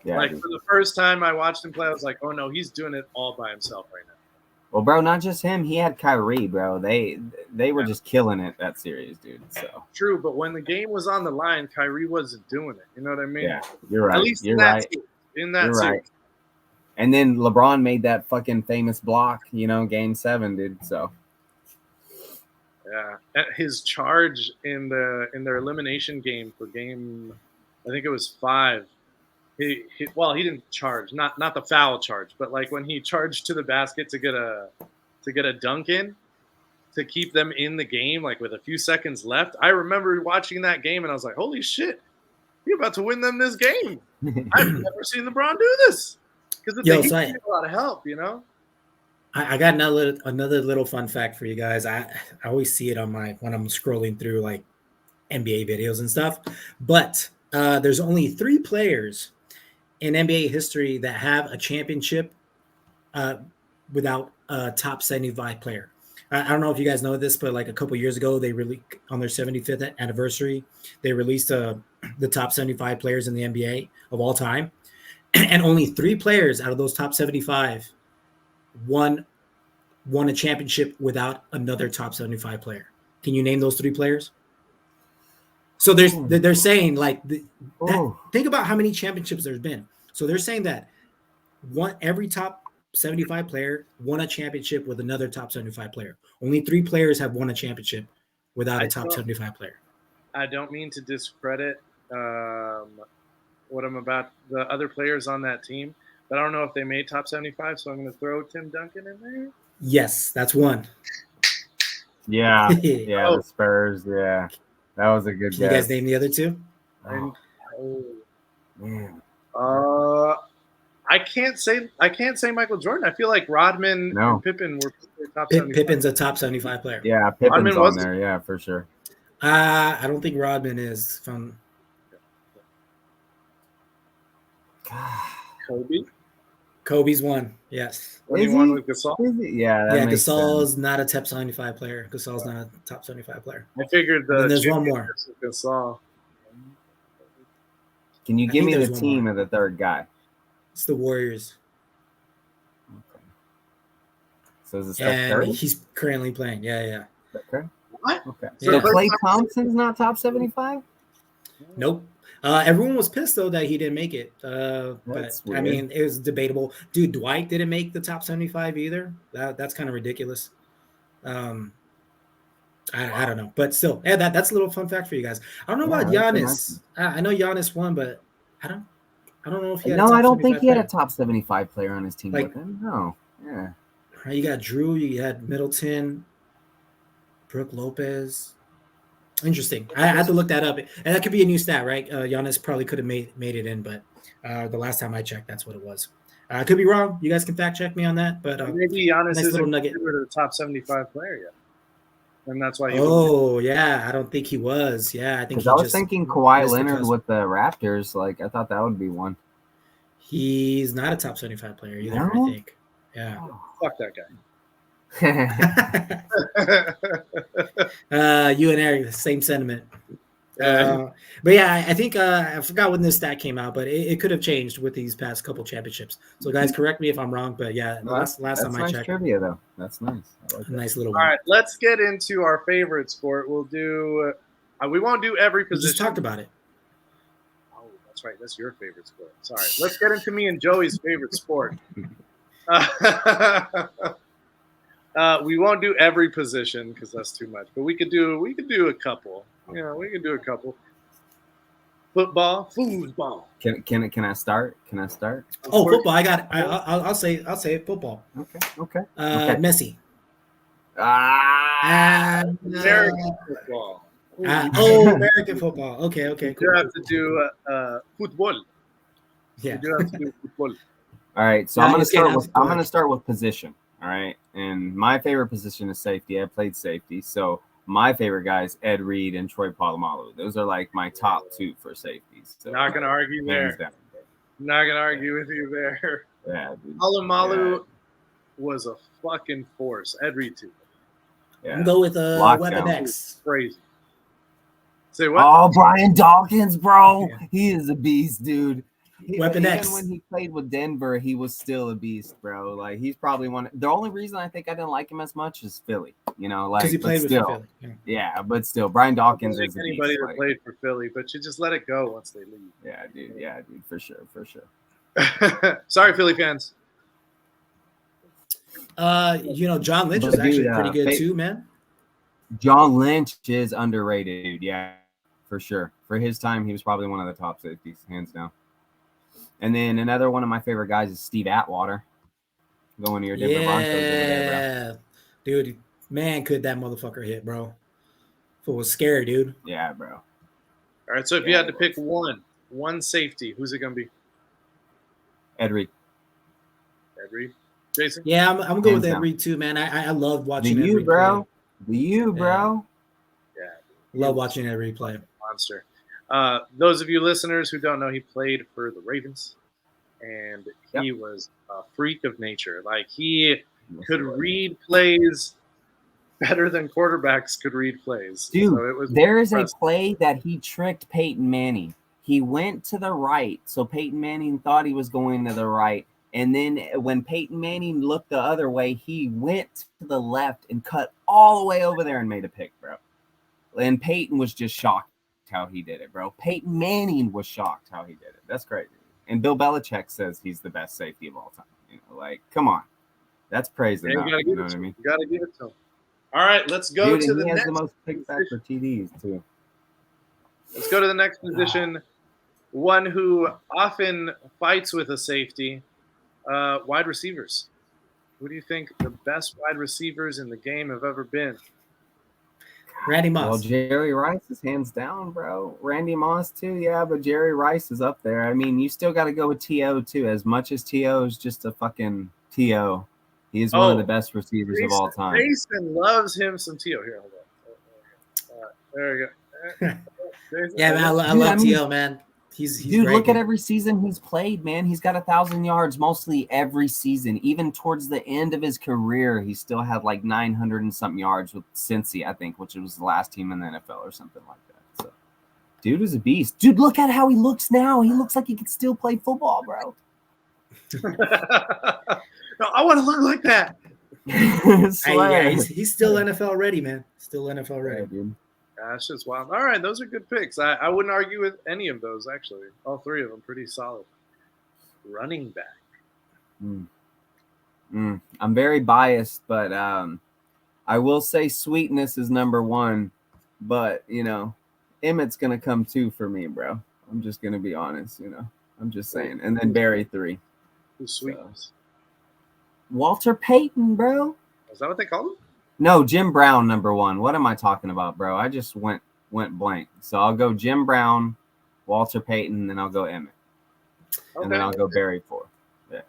Yeah, like, for the first time I watched him play, I was like, oh no, he's doing it all by himself right now. Well, bro, not just him. He had Kyrie, bro. They were just killing it that series, dude. So true, but when the game was on the line, Kyrie wasn't doing it. You know what I mean? Yeah, you're right. At least you're right. In that you're series. right. And then LeBron made that fucking famous block, Game 7, dude. So yeah, his charge in their elimination game for game, I think it was 5. He didn't charge, not the foul charge, but like when he charged to the basket to get a dunk in to keep them in the game, like with a few seconds left. I remember watching that game and I was like, holy shit, you're about to win them this game. I've never seen LeBron do this. Because he needs a lot of help, I got another little fun fact for you guys. I always see it when I'm scrolling through like NBA videos and stuff. But there's only 3 players in NBA history that have a championship without a top 75 player. I don't know if you guys know this, but like a couple years ago, they released on their 75th anniversary, they released the top 75 players in the NBA of all time. And only 3 players out of those top 75 won a championship without another top 75 player. Can you name those 3 players? So they're saying like think about how many championships there's been. So they're saying that every top 75 player won a championship with another top 75 player. Only 3 players have won a championship without a top 75 player. I don't mean to discredit what I'm about the other players on that team, but I don't know if they made top 75, so I'm going to throw Tim Duncan in there. Yes, that's one. Yeah, yeah, the Spurs. Yeah, that was a good guess. You guys name the other 2? Man. I can't say Michael Jordan. I feel like Rodman and Pippen were top 75. Pippen's a top 75 player. Yeah, Pippen's on there. Yeah, for sure. I don't think Rodman is from. Kobe's one. Yes. When he won with Gasol. Yeah, Gasol's not a top 75 player. Gasol's not a top 75 player. I figured there's one more. Gasol. Can you give me the team of the third guy? It's the Warriors. Okay. So is it Steph Curry? He's currently playing. Yeah. Okay. What? Okay. So Klay Thompson's not top 75? Nope. Everyone was pissed though that he didn't make it. But weird. I mean, it was debatable. Dude, Dwight didn't make the top 75 either. That's kind of ridiculous. I don't know, but still, that's a little fun fact for you guys. I don't know about Giannis. I know Giannis won, but I don't know if he had. I don't think he had a top 75 player on his team with him. No. Yeah. You got Drew. You had Middleton, Brooke Lopez. Interesting. I had to look that up, and that could be a new stat, right? Giannis probably could have made it in, but the last time I checked, that's what it was. I could be wrong. You guys can fact check me on that, but maybe Giannis nice isn't nugget. the top 75 player yet, and that's why. I don't think he was. Yeah, I think. I was thinking Kawhi Leonard with the Raptors. Like I thought that would be one. He's not a top 75 player either. No? I think. Yeah. Oh, fuck that guy. You and Eric, the same sentiment. But yeah, I think I forgot when this stat came out, but it could have changed with these past couple championships. So guys, correct me if I'm wrong, but yeah, last time I checked. Trivia though. That's nice. I like that. Nice little one. All right, let's get into our favorite sport. We'll do. We won't do every position. We just talked about it. Oh, that's right. That's your favorite sport. Sorry. Let's get into me and Joey's favorite sport. We won't do every position because that's too much, but we could do a couple. Yeah, we can do a couple. Football. Can I start? Oh, football! I got it. I'll say it. Football. Okay. Messi. American football. American football. Okay. Cool. You have to do football. Yeah. You do have to do football. All right, so I'm gonna start with position. All right, and my favorite position is safety. I played safety, so my favorite guys Ed Reed and Troy Polamalu. Those are like my top 2 for safeties. So, not gonna argue there. Not gonna argue with you there. Yeah, dude. Polamalu was a fucking force. Ed Reed too. Yeah. Go with Weapon X. Crazy. Say what? Oh, Brian Dawkins, bro. Yeah. He is a beast, dude. Weapon X. Even when he played with Denver, he was still a beast, bro. Like he's probably one. The only reason I think I didn't like him as much is Philly. You know, like because he played with Philly. Yeah, but still, Brian Dawkins is anybody that played for Philly, but you just let it go once they leave. Yeah, dude, for sure. Sorry, Philly fans. John Lynch was actually pretty good too, man. John Lynch is underrated, dude. Yeah, for sure. For his time, he was probably one of the top safeties, hands down. And then another one of my favorite guys is Steve Atwater. Going to your Denver Broncos over there, bro. Dude, man, could that motherfucker hit, bro? If it was scary, dude. Yeah, bro. All right, so if you had to pick one safety, who's it gonna be? Ed Reed. Jason? Yeah, I'm gonna go with Ed Reed too, man. I love watching Ed Reed bro. Yeah. Love watching Ed Reed play. Monster. Those of you listeners who don't know, he played for the Ravens, and he was a freak of nature. Like he could read plays better than quarterbacks could read plays. Dude, so there is a play that he tricked Peyton Manning. He went to the right, so Peyton Manning thought he was going to the right. And then when Peyton Manning looked the other way, he went to the left and cut all the way over there and made a pick, bro. And Peyton was just shocked how he did it, bro. Peyton Manning was shocked how he did it. That's crazy. And Bill Belichick says he's the best safety of all time. Like, come on. That's praise enough. You know what I mean? You got to give it to him. All right, let's go to the next. He has the most picked back for TDs, too. Let's go to the next position. One who often fights with a safety, wide receivers. Who do you think the best wide receivers in the game have ever been? Randy Moss. Well, Jerry Rice is hands down, bro. Randy Moss, too, yeah, but Jerry Rice is up there. I mean, you still got to go with T.O., too. As much as T.O. is just a fucking T.O., he is one of the best receivers of all time. Jason loves him some T.O. Here, hold on. There we go. Yeah, man, I love T.O., man. He's dude, great, look at every season he's played, man. He's got 1,000 yards mostly every season. Even towards the end of his career, he still had like 900 and something yards with Cincy, I think, which was the last team in the NFL or something like that. So, dude is a beast. Dude, look at how he looks now. He looks like he could still play football, bro. No, I want to look like that. Yeah, he's still NFL ready, man. Still NFL ready, dude. That's just wild. All right, those are good picks. I wouldn't argue with any of those, actually. All three of them pretty solid. Running back. I'm very biased, but I will say Sweetness is number one. But, Emmett's going to come two for me, bro. I'm just going to be honest, I'm just saying. And then Barry 3. Who's Sweetness? Walter Payton, bro. Is that what they call him? No, Jim Brown, number one. What am I talking about, bro? I just went blank. So I'll go Jim Brown, Walter Payton, then I'll go Emmett. Okay. And then I'll go Barry 4. Yeah.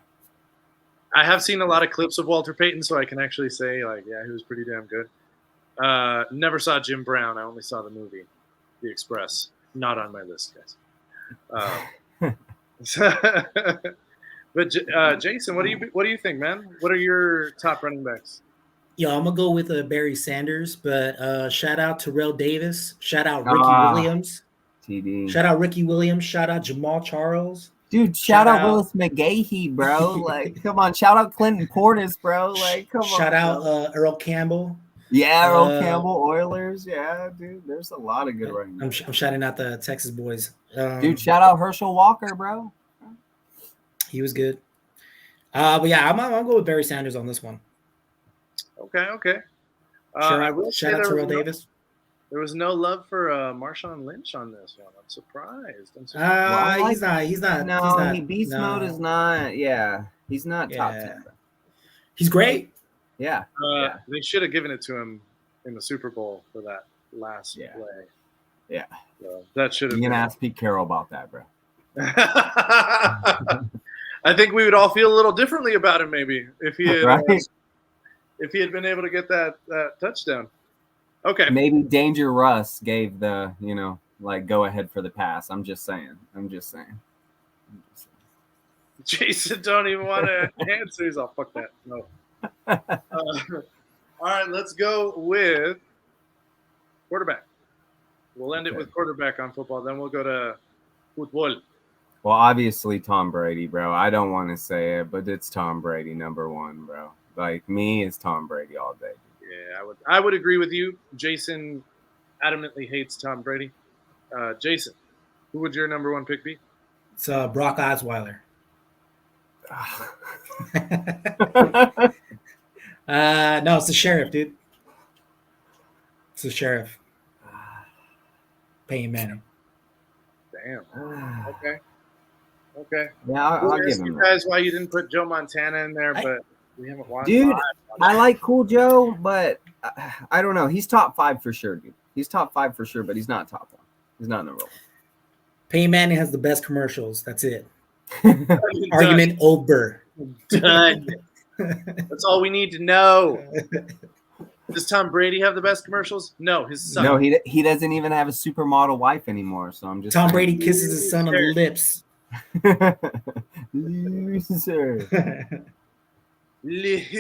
I have seen a lot of clips of Walter Payton, so I can actually say, yeah, he was pretty damn good. Never saw Jim Brown. I only saw the movie, The Express. Not on my list, guys. But Jason, what do you think, man? What are your top running backs? Yeah, I'm gonna go with Barry Sanders, but shout out Terrell Davis, shout out Ricky Williams, TD, shout out Ricky Williams, shout out Jamal Charles, dude, shout out Willis McGahee, bro. Like, come on, shout out Clinton Portis, bro. Like, come on, shout out Earl Campbell. Yeah, Earl Campbell, Oilers. Yeah, dude, there's a lot of good running backs. I'm shouting out the Texas boys. Dude, shout out Herschel Walker, bro. He was good. But yeah, I'm going with Barry Sanders on this one. Okay. Shout out Terrell Davis. There was no love for Marshawn Lynch on this one. I'm surprised. He's not. No, beast mode is not. Yeah, he's not top 10. He's great. Yeah. They should have given it to him in the Super Bowl for that last play. Yeah. So that should have. You can ask Pete Carroll about that, bro. I think we would all feel a little differently about him, maybe, if he had if he had been able to get that touchdown. Okay. Maybe Danger Russ gave the, go ahead for the pass. I'm just saying. Jason don't even want to answer. He's all, fuck that. No. All right, let's go with quarterback. We'll end it with quarterback on football. Then we'll go to football. Well, obviously Tom Brady, bro. I don't want to say it, but it's Tom Brady, number one, bro. Like, me, it's Tom Brady all day. Yeah, I would agree with you. Jason adamantly hates Tom Brady. Jason, who would your number one pick be? It's Brock Osweiler. No, it's the Sheriff, dude. It's the Sheriff. Peyton Manning. Damn. Okay. Yeah, I'll give him you guys why you didn't put Joe Montana in there, but we haven't watched. Dude, I like Cool Joe, but I don't know. He's top 5 for sure, dude. He's top 5 for sure, but he's not top 1. He's not number 1. Peyton Manning has the best commercials. That's it. Argument over. Done. That's all we need to know. Does Tom Brady have the best commercials? No, his son. No, he doesn't even have a supermodel wife anymore. So I'm just Tom Brady kisses his son on the lips. Loser. Loser.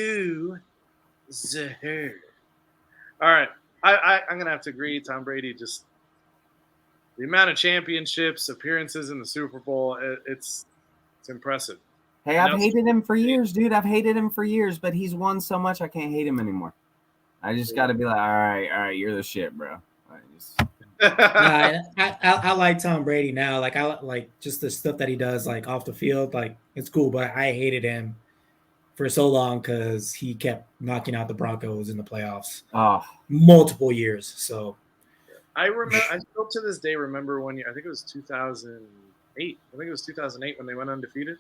All right, I'm gonna have to agree. Tom Brady, just the amount of championships, appearances in the Super Bowl, it's impressive. Hey, I've hated him for years, dude. I've hated him for years, but he's won so much I can't hate him anymore. I just got to be like, all right, you're the shit, bro. I like Tom Brady now. Like I like just the stuff that he does, like off the field. Like it's cool, but I hated him for so long because he kept knocking out the Broncos in the playoffs Oh, multiple years. So I remember. I still to this day remember one year. I think it was 2008. I think it was 2008 when they went undefeated,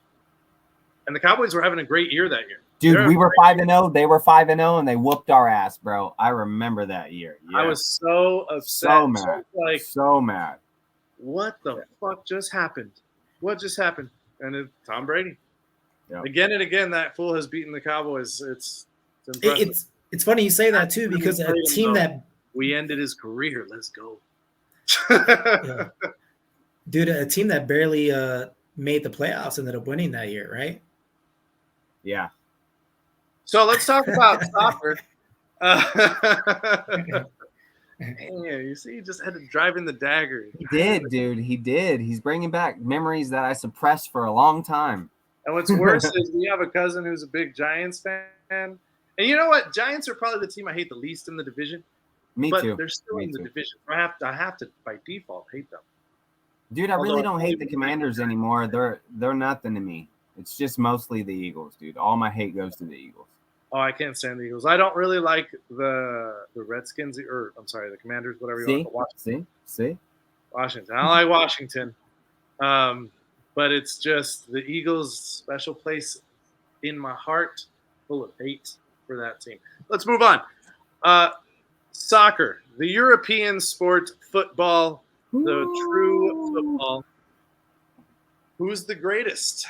and the Cowboys were having a great year that year. dude, we were 5-0. They were 5-0, and they whooped our ass, bro. I remember that year. Yeah. I was so upset. So mad. Like, so mad. what the fuck just happened? What just happened? And it's Tom Brady. Yeah. Again and again, that fool has beaten the Cowboys. It's impressive. It's funny you say that too, because a team that we ended his career. Let's go. yeah. Dude, a team that barely made the playoffs ended up winning that year, right? Yeah. So let's talk about soccer. Yeah, you see, he just had to drive in the dagger. He did, dude. He did. He's bringing back memories that I suppressed for a long time. And what's worse is we have a cousin who's a big Giants fan. And you know what? Giants are probably the team I hate the least in the division. Me but too. They're still Me in the too. division. I have to by default hate them. Dude, I really don't hate the Commanders anymore. They're nothing to me. It's just mostly the Eagles, dude. All my hate goes to the Eagles. Oh, I can't stand the Eagles. I don't really like the Redskins, or I'm sorry, the Commanders, whatever you want. See? Washington. I don't like Washington. But it's just the Eagles' special place in my heart, full of hate for that team. Let's move on. Soccer, the European sport, football, the true football. Who's the greatest?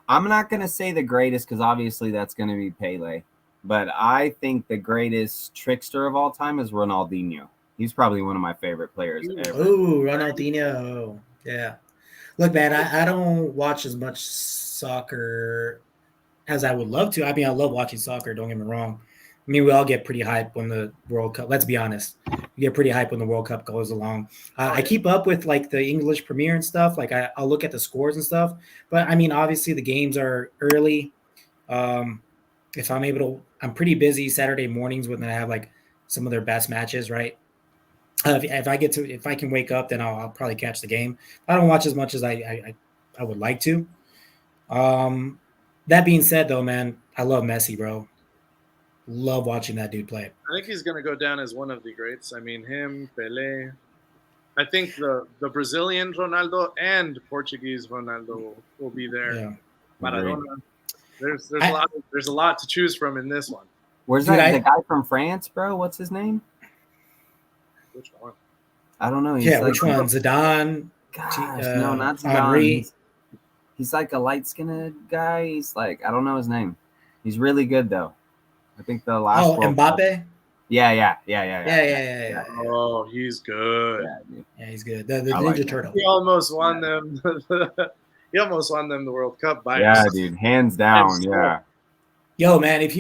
I'm not going to say the greatest because obviously that's going to be Pele. But I think the greatest trickster of all time is Ronaldinho. He's probably one of my favorite players ever. Oh, Ronaldinho. Yeah. Look, man, I don't watch as much soccer as I would love to. I mean, I love watching soccer, don't get me wrong. I mean, we all get pretty hyped when the World Cup, let's be honest. We get pretty hyped when the World Cup goes along. I keep up with like the English Premier and stuff. Like I'll look at the scores and stuff. But I mean, obviously the games are early. If I'm able to, I'm pretty busy Saturday mornings when I have like some of their best matches, right? If I can wake up, then I'll probably catch the game. I don't watch as much as I would like to. That being said, though, man, I love Messi, bro. Love watching that dude play. I think he's going to go down as one of the greats. I mean, him, Pelé. I think the Brazilian Ronaldo and Portuguese Ronaldo will be there. Yeah. Maradona. There's a lot to choose from in this one. Where's the guy from France, bro? What's his name? Which one? I don't know. Which one? Zidane? Gosh, no, not Zidane. Henri. He's like a light-skinned guy. He's like, I don't know his name. He's really good though. I think the last. Oh, Mbappe. Yeah. Oh, he's good. Yeah, he's good. The Ninja Turtle. He almost won them. He almost won them the World Cup by himself. Dude, hands down. Yeah. Yo, man, if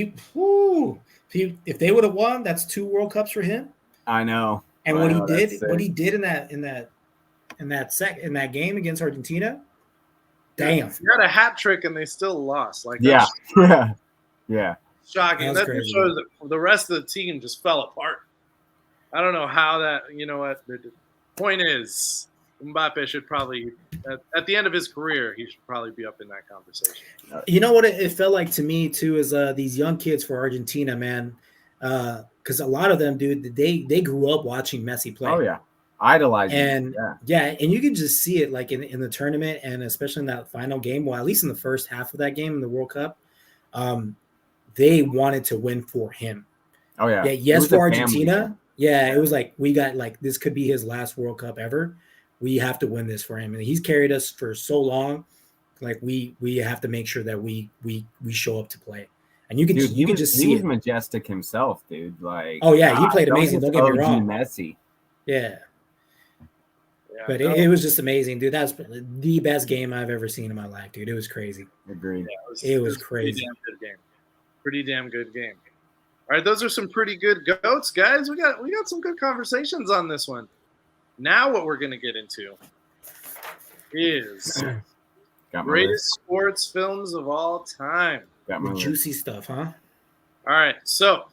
they would have won, that's 2 World Cups for him. I know. And what he did in that game against Argentina, damn. He had a hat trick and they still lost. Like yeah. Shocking. That just shows that the rest of the team just fell apart. I don't know how that. You know what? The point is, Mbappe should probably, at the end of his career, he should probably be up in that conversation. You know what it felt like to me too is these young kids for Argentina, man. Because a lot of them, dude, they grew up watching Messi play. Oh yeah, idolizing. And and you can just see it like in the tournament and especially in that final game. Well, at least in the first half of that game in the World Cup, they wanted to win for him. Oh yeah. Yes, for Argentina. Yeah, it was like we got like this could be his last World Cup ever. We have to win this for him, and he's carried us for so long. Like we have to make sure that we show up to play. And you can just see he was it. Majestic himself, dude. Like, oh yeah, he played amazing. Don't get me wrong. Messi. Yeah. But it was just amazing, dude. That's the best game I've ever seen in my life, dude. It was crazy. Agreed. Yeah, it was crazy. Pretty damn good game. All right, those are some pretty good goats, guys. We got some good conversations on this one. Now what we're gonna get into is greatest sports films of all time. Juicy stuff, huh? All right, so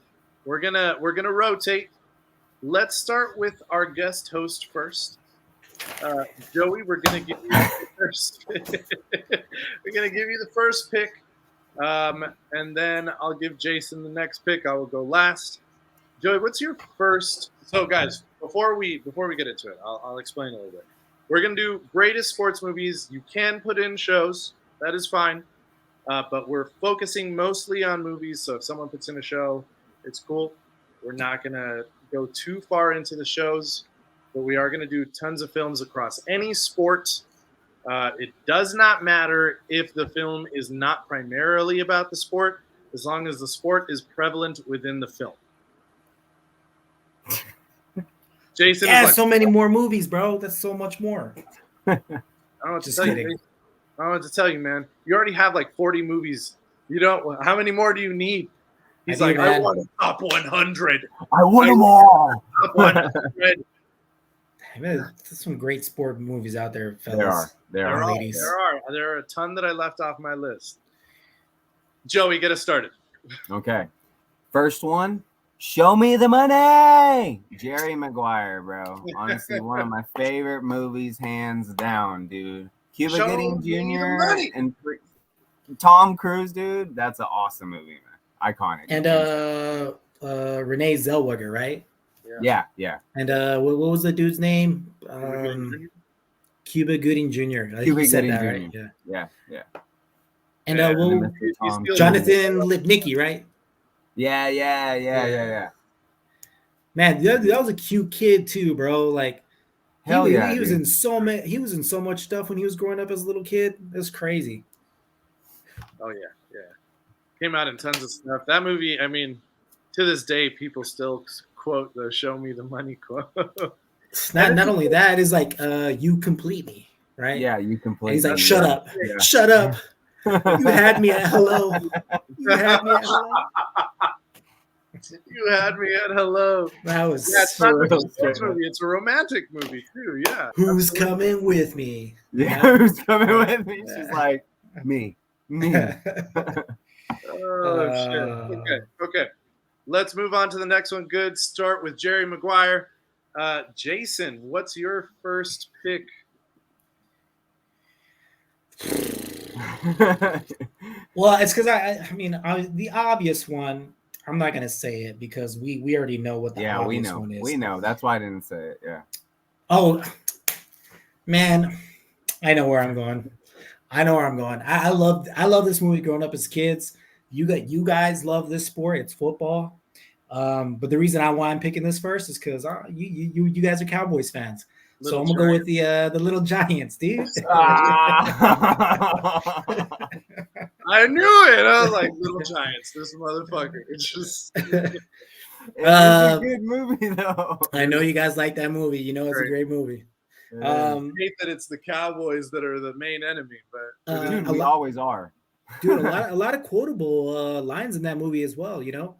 we're gonna rotate. let's start with our guest host first. Joey, we're gonna give you the first. We're gonna give you the first pick, and then I'll give Jason the next pick. I will go last. Joey, what's your first? So, guys, before we get into it, I'll explain a little bit. We're gonna do greatest sports movies. You can put in shows. That is fine. But we're focusing mostly on movies. So if someone puts in a show, it's cool. We're not going to go too far into the shows, but we are going to do tons of films across any sport. It does not matter if the film is not primarily about the sport, as long as the sport is prevalent within the film. Jason, Yeah, so many more movies, bro. That's so much more. I don't know what to tell you. I don't know what to tell you, man. You already have like 40 movies. You don't. How many more do you need? He's like, I want a top 100. I want them all. Top 100. Man, there's some great sport movies out there, fellas. There are. There are a ton that I left off my list. Joey, get us started. Okay. First one. Show me the money. Jerry Maguire, bro. Honestly, one of my favorite movies, hands down, dude. Cuba Gooding Jr. and Tom Cruise, dude. That's an awesome movie, man. Iconic. And Renee Zellweger, right? Yeah. And what was the dude's name? Cuba Gooding Jr. Cuba Gooding Jr. Right? Yeah. And Jonathan Lipnicki, right? Yeah. Man, that was a cute kid too, bro. Like, he was in so much stuff when he was growing up as a little kid. That's crazy. Oh yeah. Came out in tons of stuff. That movie, I mean, to this day, people still quote the "Show me the money" quote. Not only that, it's like you complete me, right? Yeah, you complete. And he's like, shut up. You had me at hello. You had me at hello. That was it's not a sports movie. It's a romantic movie too. Yeah. Who's coming with me? Yeah, who's coming with me? She's like, me. Oh shit. Okay. Let's move on to the next one. Good start with Jerry Maguire. Jason, what's your first pick? Well, it's because the obvious one. I'm not gonna say it because we already know what the obvious one is. We know. That's why I didn't say it. Yeah. Oh man, I know where I'm going. I love this movie growing up as kids. You guys love this sport. It's football. But the reason why I'm picking this first is because you guys are Cowboys fans. So I'm gonna go with the Little Giants, dude. I knew it. I was like, Little Giants, this motherfucker. It's just it's a good movie though. I know you guys like that movie. You know it's a great movie. I hate that it's the Cowboys that are the main enemy, but dude, we always are. Dude, a lot of quotable lines in that movie as well, you know.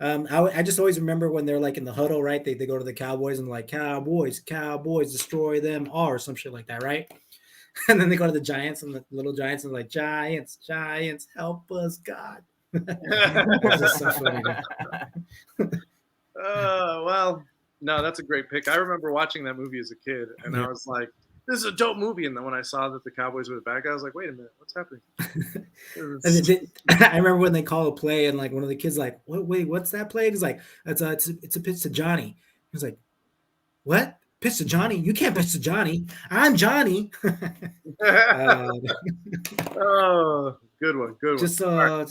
I just always remember when they're like in the huddle, right? They go to the Cowboys and like, Cowboys, destroy them all, or some shit like that, right? And then they go to the Giants and the Little Giants and like, Giants, help us, God. It's just so funny. Well, no, that's a great pick. I remember watching that movie as a kid, and I was like, this is a dope movie. And then when I saw that the Cowboys were the bad guy, I was like, wait a minute, what's happening? I remember when they call a play and like one of the kids like, wait, what's that play? He's like, it's a pitch to Johnny. He's like, what? Pitch to Johnny? You can't pitch to Johnny. I'm Johnny. Oh, good one. Just a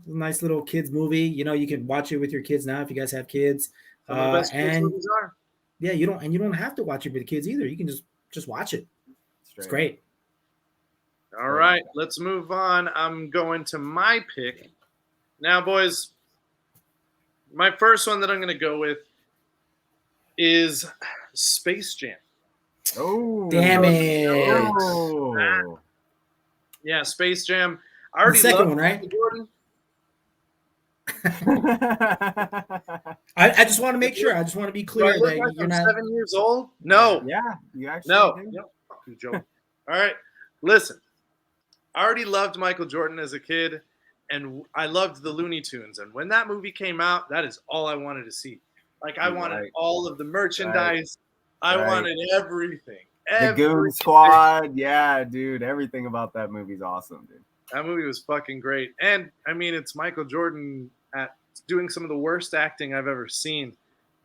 nice little kids movie. You know, you can watch it with your kids now if you guys have kids. Some of the best kids movies are. Yeah, you don't have to watch it with the kids either. You can just watch it. It's great. All right, let's move on. I'm going to my pick. Now, boys, my first one that I'm going to go with is Space Jam. Oh, damn it. Oh. Yeah, Space Jam. I already the second love one, right? Jordan. I just want to make sure. I just want to be clear that like you're I'm not 7 years old. No. Yeah, you actually No. do. Fuck you, Joe. All right, listen. I already loved Michael Jordan as a kid, and I loved the Looney Tunes. And when that movie came out, that is all I wanted to see. Like I wanted all of the merchandise. I wanted everything. The Goon Squad. Yeah, dude. Everything about that movie's awesome, dude. That movie was fucking great. And I mean, it's Michael Jordan at doing some of the worst acting I've ever seen.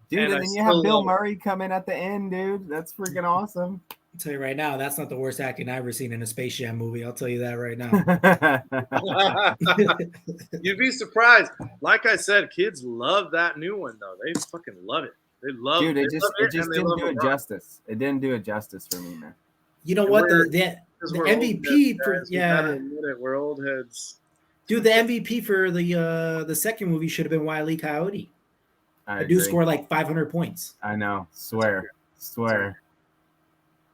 Dude, and then you have Bill Murray come in at the end, dude. That's freaking awesome. I'll tell you right now, that's not the worst acting I've ever seen in a Space Jam movie. I'll tell you that right now. You'd be surprised. Like I said, kids love that new one, though. They fucking love it. They love it. Dude, it just didn't do it justice. It didn't do it justice for me, man. You know what? The MVP for we're old heads. Dude, the MVP for the second movie should have been Wile E. Coyote. The dude scored like 500 points. I know. Swear.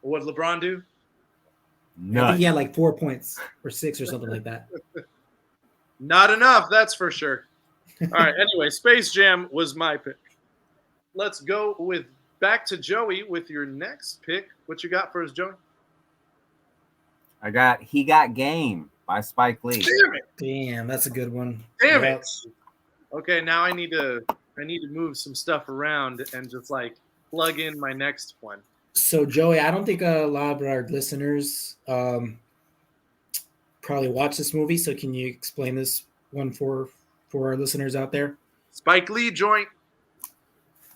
What did LeBron do? I think he had like 4 points or 6 or something like that. Not enough, that's for sure. All right. Anyway, Space Jam was my pick. Let's go back to Joey with your next pick. What you got for us, Joey? I got He Got Game by Spike Lee. Damn it! Damn, that's a good one. Damn it! Okay, now I need to move some stuff around and just like plug in my next one. So Joey, I don't think a lot of our listeners probably watch this movie. So can you explain this one for our listeners out there? Spike Lee joint.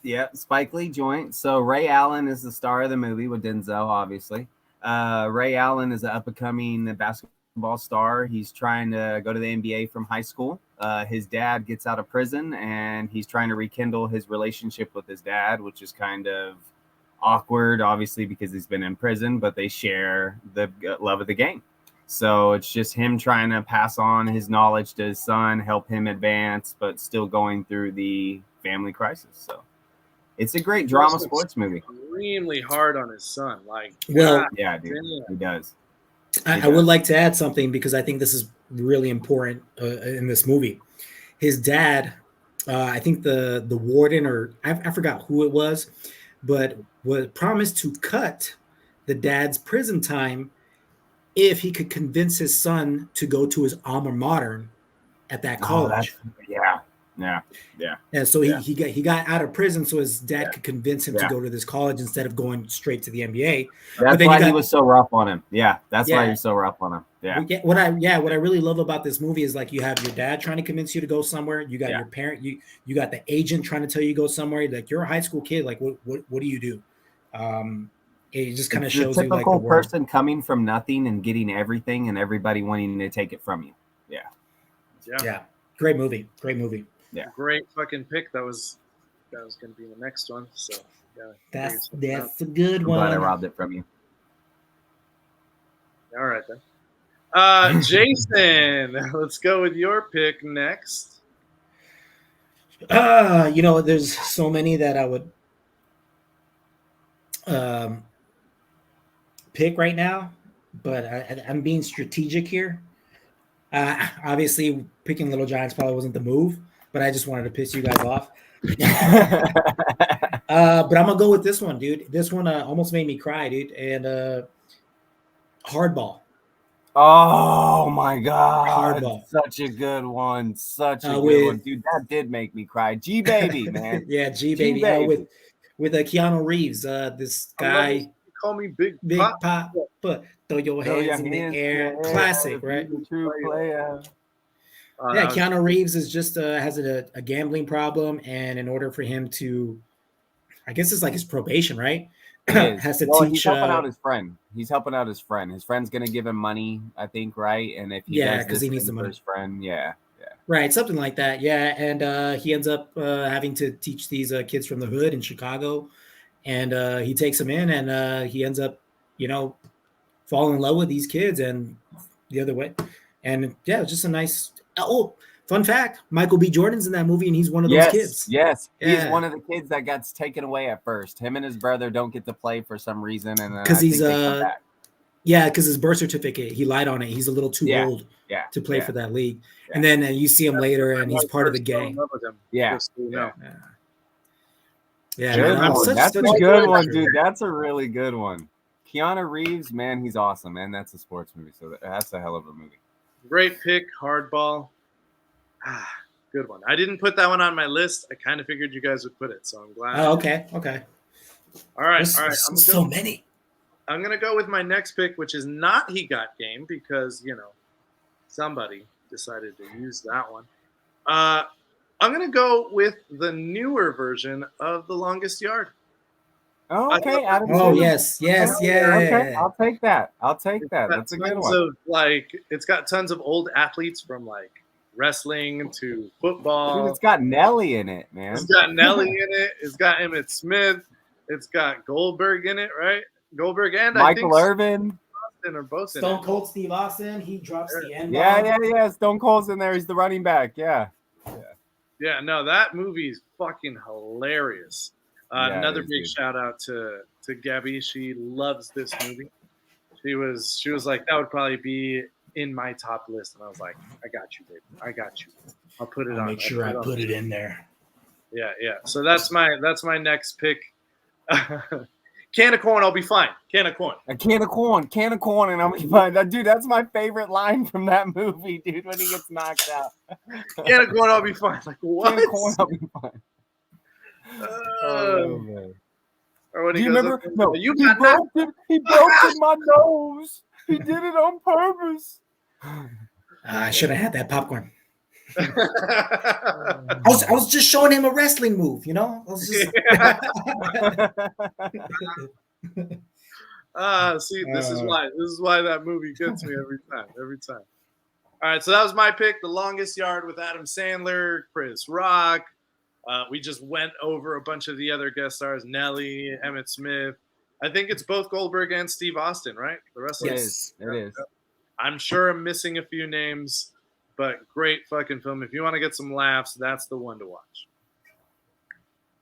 Yeah, Spike Lee joint. So Ray Allen is the star of the movie with Denzel, obviously. Ray Allen is an up-and-coming basketball star. He's trying to go to the NBA from high school. His dad gets out of prison, and he's trying to rekindle his relationship with his dad, which is kind of awkward, obviously, because he's been in prison, but they share the love of the game. So it's just him trying to pass on his knowledge to his son, help him advance, but still going through the family crisis. So it's a great drama sports movie. Extremely hard on his son. Yeah, dude, he does. I would like to add something because I think this is really important in this movie. His dad, I think the warden, or I forgot who it was, but was promised to cut the dad's prison time if he could convince his son to go to his alma mater at that college. Yeah. And so he got out of prison so his dad could convince him to go to this college instead of going straight to the NBA. That's why he was so rough on him. Yeah, that's why he was so rough on him. Yeah. What I really love about this movie is like you have your dad trying to convince you to go somewhere. You got your parent. You got the agent trying to tell you to go somewhere. Like you're a high school kid. Like what do you do? It just kind of shows you like the person coming from nothing and getting everything, and everybody wanting to take it from you. Yeah. Great movie. Yeah. Great fucking pick. That was going to be the next one. So that's a good one. I'm glad I robbed it from you. All right then. Jason, let's go with your pick next. There's so many that I would pick right now, but I'm being strategic here. Obviously, picking Little Giants probably wasn't the move, but I just wanted to piss you guys off. But I'm gonna go with this one, dude. This one almost made me cry, dude. And Hardball. Oh my god, Hardball. Such a good one. Such a good one, dude. That did make me cry. G Baby, man. Yeah, G Baby. With Keanu Reeves, this guy. Call me Big Pop. But throw your hands in the air. Classic, right? True player. Keanu Reeves is just has a gambling problem, and in order for him to, I guess it's like his probation, right? Has to teach. He's helping out his friend. His friend's gonna give him money, I think, right? And if he does because he needs the money. His friend, right, something like that, yeah. And he ends up having to teach these kids from the hood in Chicago, and he takes them in, and he ends up, falling in love with these kids, and the other way, and just a nice. Oh, fun fact: Michael B. Jordan's in that movie, and he's one of those kids. Yes, he's one of the kids that got taken away at first. Him and his brother don't get to play for some reason, and because he's because his birth certificate, he lied on it. He's a little too old to play for that league. Yeah. And then you see him later, and he's part of the gang. That's a good one, dude. That's a really good one. Keanu Reeves, man, he's awesome, man. That's a sports movie, so that's a hell of a movie. Great pick, Hardball. Good one. I didn't put that one on my list. I kind of figured you guys would put it, so I'm glad. Oh, okay. Okay. All right. There's All right. so many. I'm going to go with my next pick, which is not He Got Game, because, somebody decided to use that one. I'm going to go with the newer version of The Longest Yard. Oh, okay. Adam Oh, Sandler. yes. Okay, I'll take that. That's a good one. It's got tons of old athletes from like wrestling to football. Dude, it's got Nelly in it, man. It's got Nelly in it. It's got Emmitt Smith. It's got Goldberg in it, right? Goldberg and Michael Irvin. Austin are both in Stone it. Cold Steve Austin. He drops the end. Yeah. Stone Cold's in there. He's the running back. Yeah. No, that movie's fucking hilarious. Another big shout out to Gabby. She loves this movie. She was like, that would probably be in my top list, and I was like, I got you, baby. I got you. I'll put it on. Make sure I put it in there. Yeah. So that's my next pick. Can of corn, I'll be fine. Can of corn. A can of corn, and I'll be fine. Dude, that's my favorite line from that movie, dude, when he gets knocked out. Can of corn, I'll be fine. Like, what? Can of corn, I'll be fine. Man. Or when Do you remember? No, he got broke in my nose. He did it on purpose. I should have had that popcorn. I was just showing him a wrestling move, I was just... See, this is why that movie gets me every time. All right, so that was my pick, The Longest Yard with Adam Sandler, Chris Rock. We just went over a bunch of the other guest stars, Nelly, Emmitt Smith. I think it's both Goldberg and Steve Austin, right? The rest of it is. I'm sure I'm missing a few names, but great fucking film. If you want to get some laughs, that's the one to watch.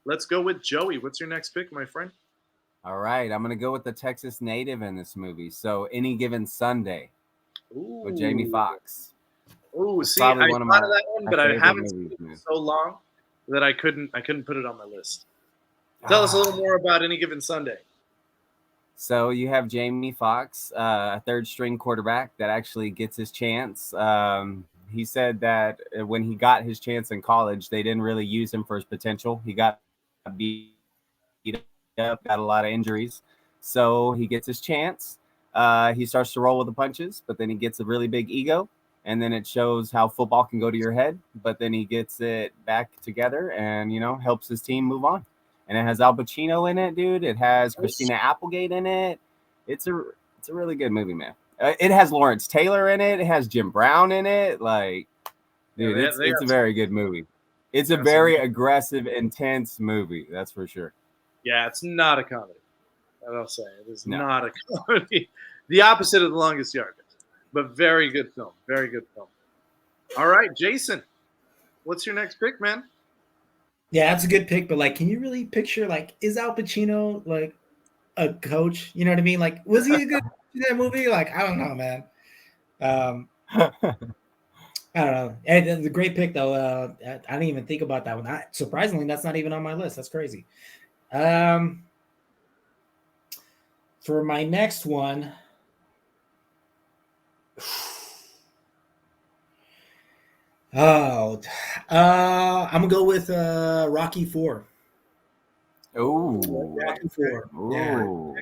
Let's go with Joey. What's your next pick, my friend? All right, I'm going to go with the Texas native in this movie. So, Any Given Sunday with Jamie Foxx. Oh, see, I thought of that one, but I haven't seen it in so long that I couldn't put it on my list. Tell us a little more about Any Given Sunday. So you have Jamie Foxx, a third-string quarterback that actually gets his chance. He said that when he got his chance in college, they didn't really use him for his potential. He got beat up, got a lot of injuries. So he gets his chance. He starts to roll with the punches, but then he gets a really big ego. And then it shows how football can go to your head. But then he gets it back together and, helps his team move on. And it has Al Pacino in it, dude. It has Christina Applegate in it. It's a really good movie, man. It has Lawrence Taylor in it. It has Jim Brown in it. Like, dude, it's a very good movie. It's a very aggressive, intense movie. That's for sure. Yeah, it's not a comedy. I'll say it is not a comedy. The opposite of The Longest Yard, but very good film. Very good film. All right, Jason, what's your next pick, man? Yeah, that's a good pick, but can you really picture is Al Pacino a coach? You know what I mean? Was he a good coach in that movie? I don't know, man. I don't know. It's a great pick though. I didn't even think about that one. Surprisingly, that's not even on my list. That's crazy. For my next one. I'm gonna go with Rocky 4. Oh, Rocky 4. Yeah.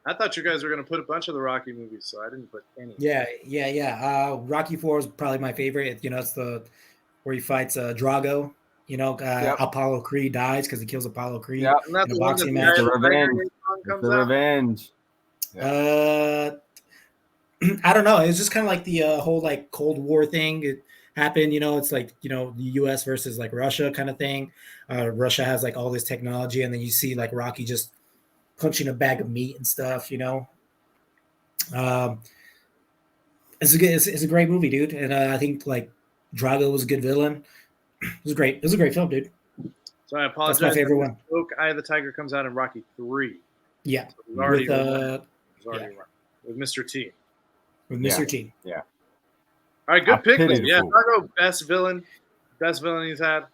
I thought you guys were gonna put a bunch of the Rocky movies, so I didn't put any. Yeah. Rocky 4 is probably my favorite. It's the where he fights Drago. Apollo Creed dies because he kills Apollo Creed in a boxing match. It's the revenge. I don't know. It's just kind of the whole Cold War thing. It happened, it's the U.S. versus Russia kind of thing. Russia has all this technology, and then you see Rocky just punching a bag of meat and stuff. It's a great movie, dude. And I think Drago was a good villain. It was great. It was a great film, dude. So I apologize. That's my favorite one. Eye of the Tiger comes out in Rocky 3. Yeah. So with Mr. T. With Mr. T. Yeah. All right, good pick. Yeah, Drago, best villain he's had.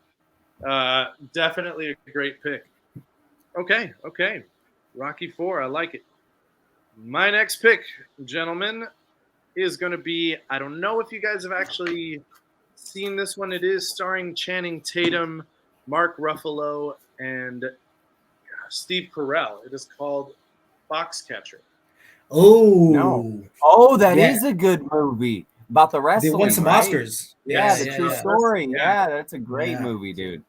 Definitely a great pick. Okay. Rocky 4, I like it. My next pick, gentlemen, is going to be, I don't know if you guys have actually seen this one. It is starring Channing Tatum, Mark Ruffalo, and Steve Carell. It is called Foxcatcher. Oh No. Oh, that Yeah. is a good movie about the they wrestling. won some right? Oscars. Yeah, the yeah, true yeah. story. Yeah. Yeah, that's a great Yeah. movie, dude.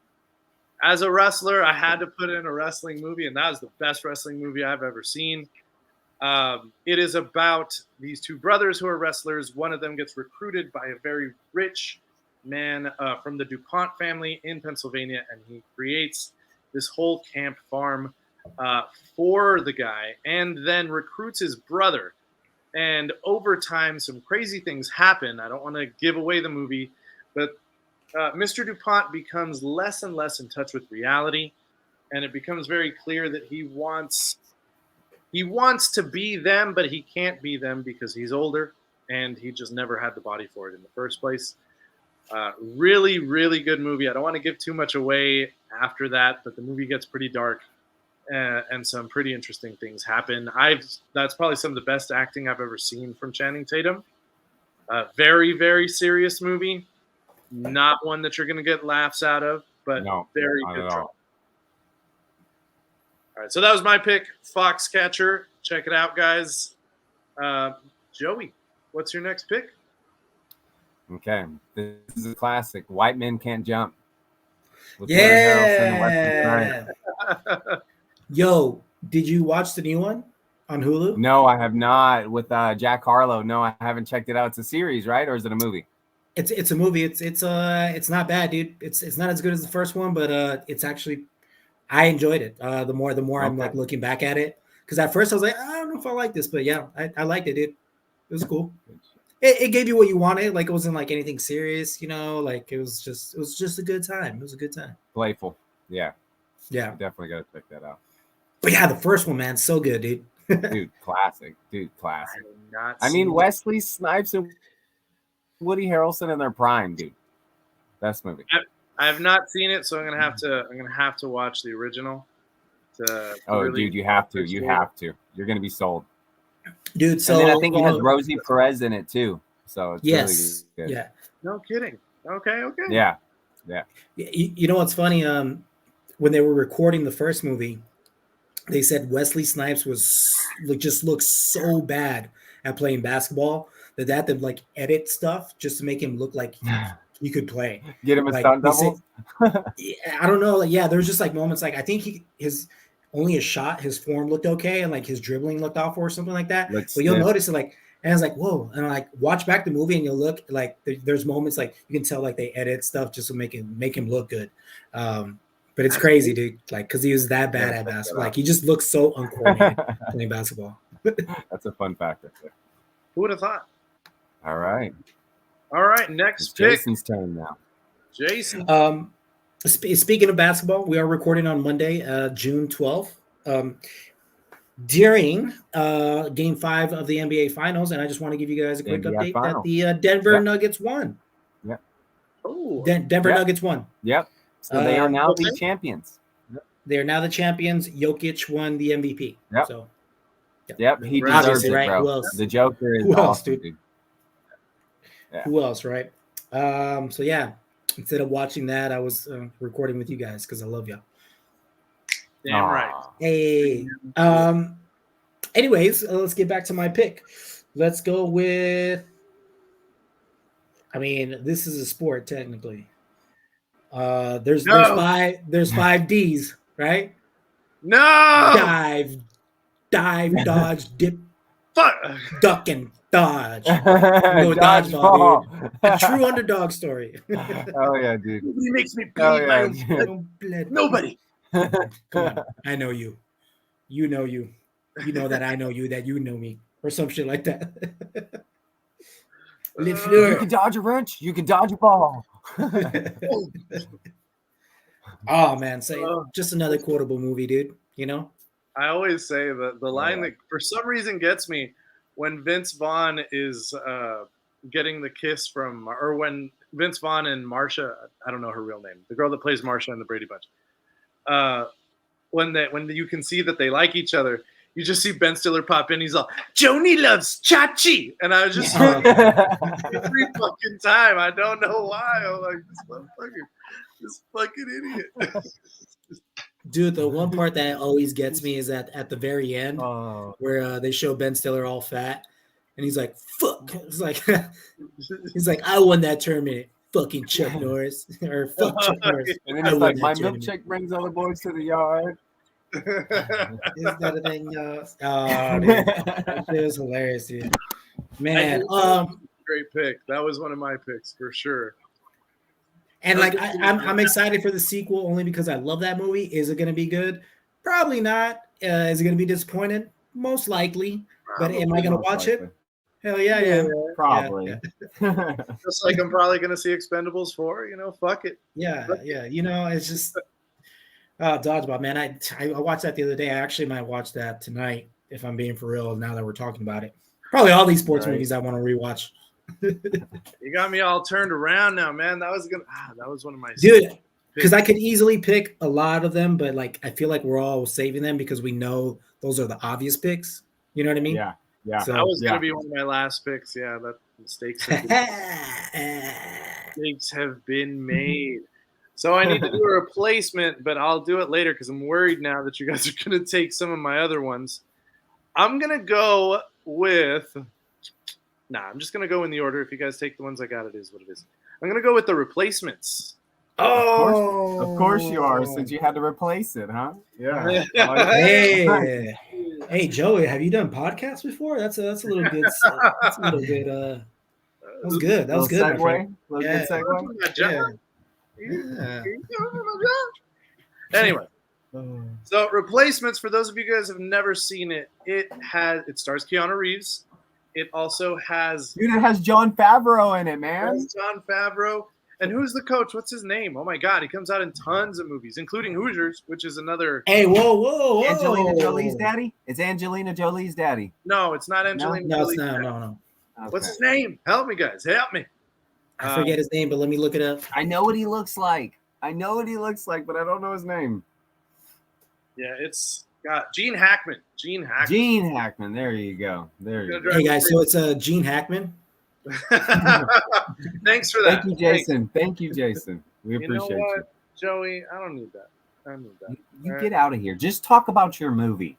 As a wrestler, I had to put in a wrestling movie, and that was the best wrestling movie I've ever seen. It is about these two brothers who are wrestlers. One of them gets recruited by a very rich man from the DuPont family in Pennsylvania, and he creates this whole camp farm for the guy, and then recruits his brother. And over time, some crazy things happen. I don't want to give away the movie, but Mr. DuPont becomes less and less in touch with reality, and it becomes very clear that he wants to be them, but he can't be them because he's older, and he just never had the body for it in the first place. Really, really good movie. I don't want to give too much away after that, but the movie gets pretty dark, and some pretty interesting things happen. That's probably some of the best acting I've ever seen from Channing Tatum. Very, very serious movie. Not one that you're going to get laughs out of, but No, very not good at drama. all. All right, so that was my pick, Foxcatcher. Check it out, guys. Joey, what's your next pick? Okay, this is a classic. White Men Can't Jump. With Woody Harrelson and Wesley Yeah. Snipes. Yo, did you watch the new one on Hulu? No, I have not. With Jack Harlow. No, I haven't checked it out. It's a series, right? Or is it a movie? It's a movie. It's not bad, dude. It's not as good as the first one, but it's actually I enjoyed it. The more I'm like looking back at it, because at first I was like, I don't know if I like this, but yeah, I liked it, dude. It was cool. It gave you what you wanted. Like it wasn't like anything serious, you know. Like it was just a good time. It was a good time. Playful. Yeah. Yeah. Definitely got to check that out. But yeah, the first one, man, so good, dude. Dude, classic. Dude, classic. I mean, Wesley Snipes and Woody Harrelson in their prime, dude. Best movie. I have not seen it, so I'm gonna have to watch the original. Dude, you have to. You have to. You're gonna be sold, dude. So and then I think he has Rosie Perez in it too. So it's yes, really good. Yeah. No kidding. Okay. Yeah. You know what's funny? When they were recording the first movie, they said Wesley Snipes just looks so bad at playing basketball that they had to like edit stuff just to make him look like he could play. Get him a like, stunt double. I don't know. Yeah, there was just like moments like I think his form looked okay, and like his dribbling looked off or something like that. But you'll notice it like, and I was like, whoa, and I like watch back the movie and you'll look like there's moments like you can tell like they edit stuff just to make him look good. But it's crazy, dude. Like, because he was that bad at basketball. Like, he just looks so uncoordinated playing basketball. That's a fun factor. Who would have thought? All right. Next it's pick. Jason's turn now. Jason. Speaking of basketball, we are recording on Monday, June 12th, during Game 5 of the NBA Finals, and I just want to give you guys a quick update that the Denver Nuggets won. Yep. Oh. Denver Nuggets won. Yep. So they are now the champions. They are now the champions. Jokic won the MVP. Yep. So, yep, he deserves it, right? bro. Who else? The Joker is Who else, awesome, dude? Yeah. Who else, right? So yeah, instead of watching that, I was recording with you guys because I love y'all. Damn right. Hey. Anyways, let's get back to my pick. Let's go with. I mean, this is a sport technically. There's 5 D's, right? No. Dive, dodge, dip, duck, and dodge. Dodgeball. A true underdog story. Oh yeah, dude. Nobody makes me bleed my own blood. Nobody. Come on. I know you. You know you. You know that I know you, that you know me. Or some shit like that. You can dodge a wrench. You can dodge a ball. Oh man, so just another quotable movie, dude. You know, I always say that the line that for some reason gets me when Vince Vaughn is getting the kiss from, or when Vince Vaughn and Marsha, I don't know her real name, the girl that plays Marsha in the Brady Bunch, when you can see that they like each other, you just see Ben Stiller pop in. He's all, Joni loves Chachi. And I was just every fucking time. I don't know why. I'm like, this fucking idiot. Dude, the one part that always gets me is at the very end where they show Ben Stiller all fat. And he's like, fuck. It's like, he's like, I won that tournament. Fucking Chuck Norris. Or fuck Chuck Norris. And then it's like, my milkshake brings all the boys to the yard. Is that a thing, y'all? Oh, dude. That shit was hilarious, dude. Man, great pick. That was one of my picks for sure. And like I'm excited for the sequel only because I love that movie. Is it going to be good? Probably not. Is it going to be disappointed? Most likely. But am I going to watch it? Hell yeah, yeah. Probably. Yeah. Just like I'm probably going to see Expendables 4. Fuck it. Yeah, yeah. It's just Dodgeball, man. I watched that the other day. I actually might watch that tonight if I'm being for real. Now that we're talking about it, probably all these sports movies I want to rewatch. You got me all turned around now, man. That was one of my dude. Because I could easily pick a lot of them, but like I feel like we're all saving them because we know those are the obvious picks. You know what I mean? Yeah. Yeah. So, that was gonna be one of my last picks. Yeah, that mistakes have been made. So I need to do a replacement, but I'll do it later because I'm worried now that you guys are gonna take some of my other ones. I'm gonna go with. I'm just gonna go in the order. If you guys take the ones I got, it is what it is. I'm gonna go with the replacements. Oh, of course you are, since you had to replace it, huh? Yeah. Hey, Joey, have you done podcasts before? That's a little good. That's a little good. That was good. That was good. Segue. Good segue. Yeah. Anyway, so replacements for those of you guys who have never seen it. It stars Keanu Reeves. It also has. Dude, it has Jon Favreau in it, man. Jon Favreau. And who's the coach? What's his name? Oh my God, he comes out in tons of movies, including Hoosiers, which is another. Hey, whoa! Angelina Jolie's daddy? It's Angelina Jolie's daddy. No, it's not Angelina. No, Jolie's it's not. daddy. No. Okay. What's his name? Help me, guys. Help me. I forget his name, but let me look it up. I know what he looks like. But I don't know his name. Yeah, it's got Gene Hackman. Gene Hackman. There you go. Hey guys, so it's Gene Hackman. Thanks for that. Thank you, Jason. We appreciate you. Joey, I don't need that. You get out of here. Just talk about your movie.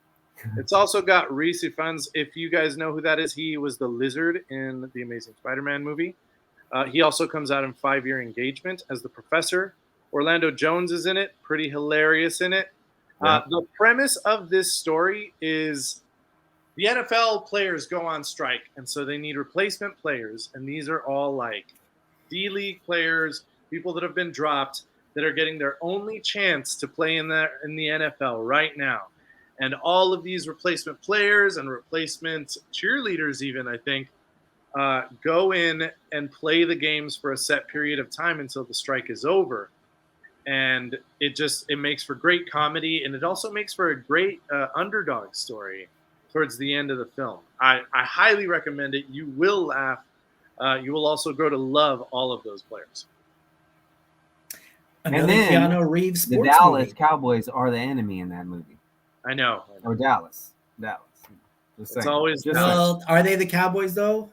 It's also got Reese Ifans. If you guys know who that is, he was the Lizard in the Amazing Spider-Man movie. He also comes out in 5 Year Engagement as the professor. Orlando Jones is in it. Pretty hilarious in it. The premise of this story is the NFL players go on strike, and so they need replacement players. And these are all like D-League players, people that have been dropped, that are getting their only chance to play in the NFL right now. And all of these replacement players and replacement cheerleaders, even, I think, go in and play the games for a set period of time until the strike is over. And it makes for great comedy, and it also makes for a great underdog story towards the end of the film. I highly recommend it. You will laugh. You will also grow to love all of those players. And then Keanu Reeves the Dallas Cowboys are the enemy in that movie. I know. Or Dallas. It's always well, are they the Cowboys though?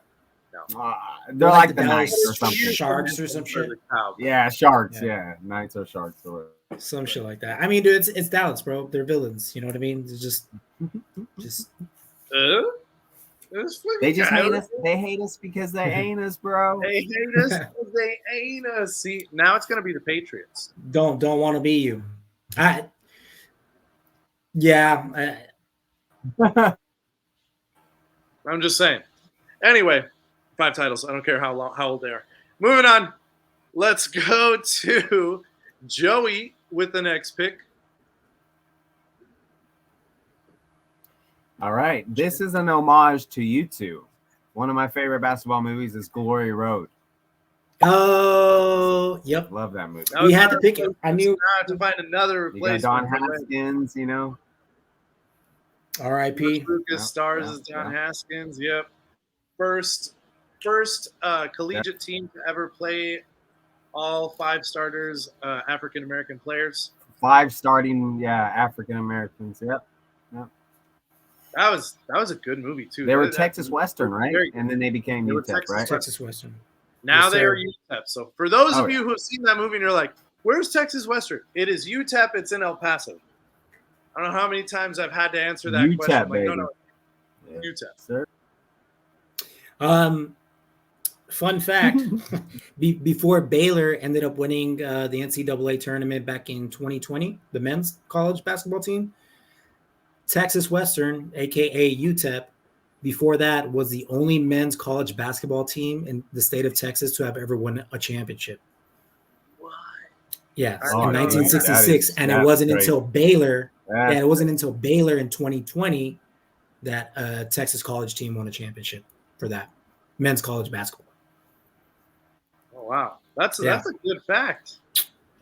No. They're like the Knights or something. Sharks or some shit. Yeah, Sharks. Yeah, Knights or Sharks or some shit like that. I mean, dude, it's Dallas, bro. They're villains. You know what I mean? It's just. They just hate us. They hate us because they ain't us, bro. They hate us because they ain't us. See, now it's gonna be the Patriots. Don't want to be you. I'm just saying. Anyway, 5 titles. I don't care how old they are. Moving on. Let's go to Joey with the next pick. All right. This is an homage to you two. One of my favorite basketball movies is Glory Road. Oh, yep. Love that movie. We had to pick it. I knew to find another replacement. Don Haskins, you know. R.I.P. Lucas stars as Don Haskins. Yep. First collegiate team to ever play all 5 starters, African American players. 5 starting, African Americans. Yep. That was a good movie too. They were That- Texas Western, right? very good. And then they became They were UTEP, Texas right? Western. Texas Western. Now Yes, they are sir. UTEP. So for those Oh, of you who have seen that movie and you're like, "Where's Texas Western?" It is UTEP. It's in El Paso. I don't know how many times I've had to answer that UTEP, question. I'm like, baby. no, Yeah. UTEP. Sir. Fun fact: before Baylor ended up winning the NCAA tournament back in 2020, the men's college basketball team, Texas Western, aka UTEP, before that was the only men's college basketball team in the state of Texas to have ever won a championship. What? Yeah, Oh, in no, 1966, and it that's wasn't great. until Baylor. That's It wasn't until Baylor in 2020 that a Texas college team won a championship for that men's college basketball. Oh wow, that's Yeah. a good fact.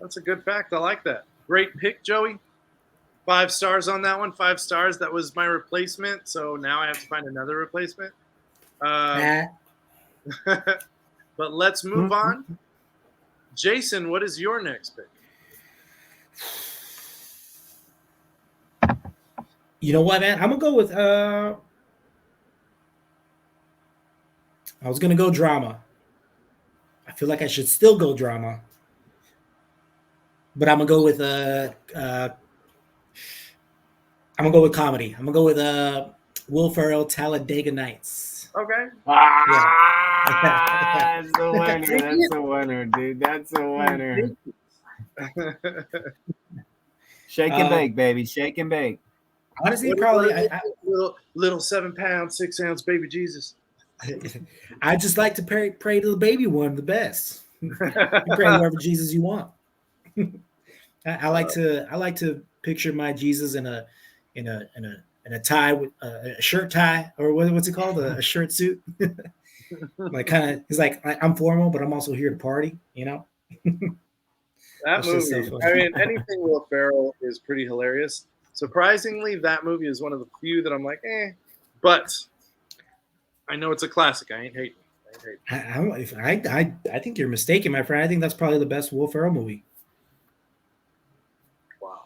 That's a good fact. I like that. Great pick, Joey. 5 stars on that one. 5 stars. That was my replacement. So now I have to find another replacement. But let's move on. Jason, what is your next pick? You know what, man? I'm gonna go with I was gonna go drama. I feel like I should still go drama, but I'm gonna go with I'm gonna go with comedy. I'm gonna go with Will Ferrell, Talladega Nights. Okay. That's the winner. That's the winner, dude. That's the winner. Shake and bake, baby. Shake and bake. Honestly, probably little 7-pound, 6-ounce baby Jesus. I just like to pray to the baby one the best. You pray whoever Jesus you want. I like to picture my Jesus in a tie with a shirt tie, or what's it called, a shirt suit. Like kind of, he's like, I'm formal, but I'm also here to party. You know. That That's just so movie. funny. I mean, anything Will Ferrell is pretty hilarious. Surprisingly, that movie is one of the few that I'm like, but I know it's a classic. I ain't hating. I think you're mistaken, my friend. I think that's probably the best Will Ferrell movie. Wow.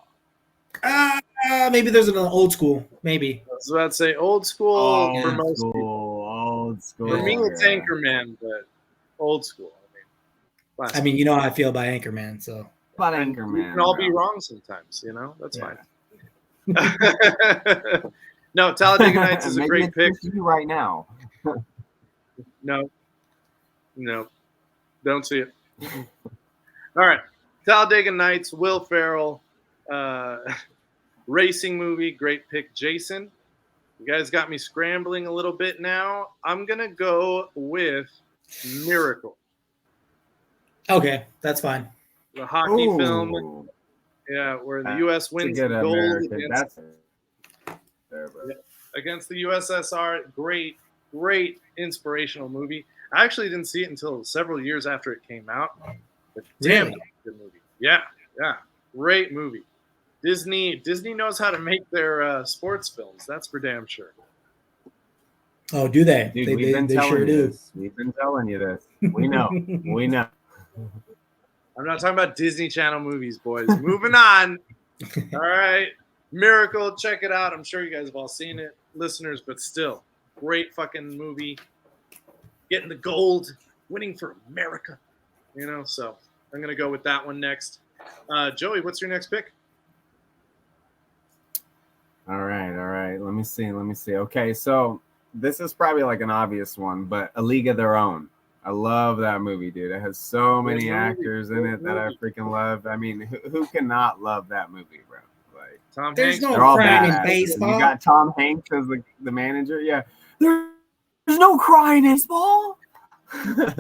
Maybe there's an old school. Maybe. I was about to say old school for most people. Old school. For me, it's Anchorman, but old school. I mean, you know how I feel about Anchorman, so. About And Anchorman. we can all be bro. wrong sometimes, you know? That's Yeah. fine. No, Talladega Nights is a Maybe great it's pick. just you right now. No, don't see it. All right, Talladega Nights, Will Ferrell, racing movie, great pick, Jason. You guys got me scrambling a little bit now. I'm gonna go with Miracle, Okay, that's fine. the hockey film. Ooh, Yeah, where the that's U.S. a wins good the gold American. against, There, bro. against the USSR. Great inspirational movie. I actually didn't see it until several years after it came out. But damn, Really? good movie. Yeah, great movie. Disney knows how to make their sports films. That's for damn sure. Oh, do they? Dude, they we've been telling sure you do. this. We've been telling you this. We know. We know. I'm not talking about Disney Channel movies, boys. Moving on. All right. Miracle, check it out. I'm sure you guys have all seen it, listeners, but still, great fucking movie. Getting the gold, winning for America. You know, so I'm going to go with that one next. Joey, what's your next pick? All right. Let me see. Okay, so this is probably like an obvious one, but A League of Their Own. I love that movie, dude. It has so many actors in it that I freaking love. I mean, who cannot love that movie, bro? Like, Tom There's Hanks. no they're all crying in badass. baseball. You got Tom Hanks as the manager. Yeah, there's no crying in baseball. I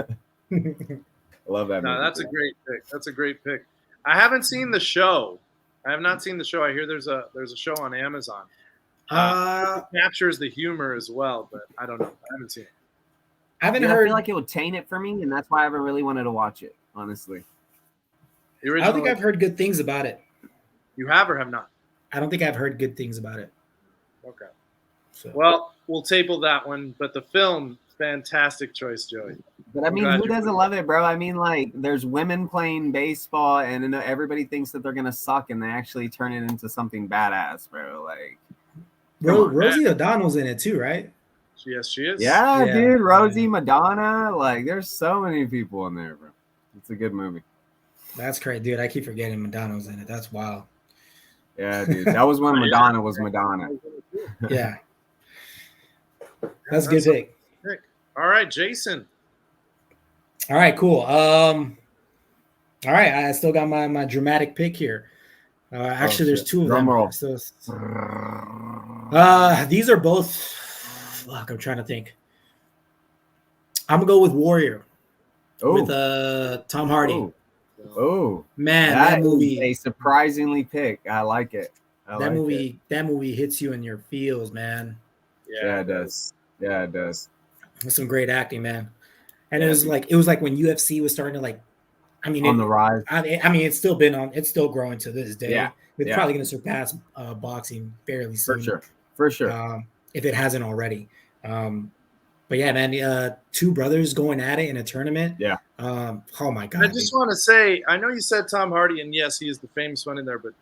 love that movie. No, that's a dude. great pick. That's a great pick. I haven't seen the show. I have not seen the show. I hear there's a show on Amazon. It captures the humor as well, but I don't know. I haven't seen it. I haven't Dude, I heard. feel like it would taint it for me, and that's why I haven't really wanted to watch it, honestly. The I original, don't think I've heard good things about it. you have or have not? I don't think I've heard good things about it. Okay. So. Well, we'll table that one. But the film, fantastic choice, Joey. But I mean, glad who you doesn't put love it, bro? I mean, like, there's women playing baseball, and then everybody thinks that they're gonna suck, and they actually turn it into something badass, bro. Like, Come on. Rosie O'Donnell's in it too, right? Yes, she is. Yeah, Yeah, dude. Rosie, yeah. Madonna. Like, there's so many people in there, bro. It's a good movie. That's crazy, dude. I keep forgetting Madonna's in it. That's wild. Yeah, dude. That was when Madonna was Madonna. Yeah, that's a good That's a pick. pick. All right, Jason. All right, cool. All right, I still got my dramatic pick here. Actually, there's shit. two of Drum them. roll. So, these are both. Fuck, I'm trying to think. I'm gonna go with Warrior with Tom Hardy. Oh, Man, that that is movie. a surprisingly pick. I like it. That movie hits you in your feels, man. Yeah, it does. Yeah, it does. With some great acting, man. And Yeah, it was like when UFC was starting to like, I mean, on the rise. I mean, it's still growing to this day. Yeah, It's yeah. probably going to surpass boxing fairly soon. For sure. If it hasn't already. But yeah, man, two brothers going at it in a tournament. Yeah. Oh my God. I just want to say, I know you said Tom Hardy, and yes, he is the famous one in there, but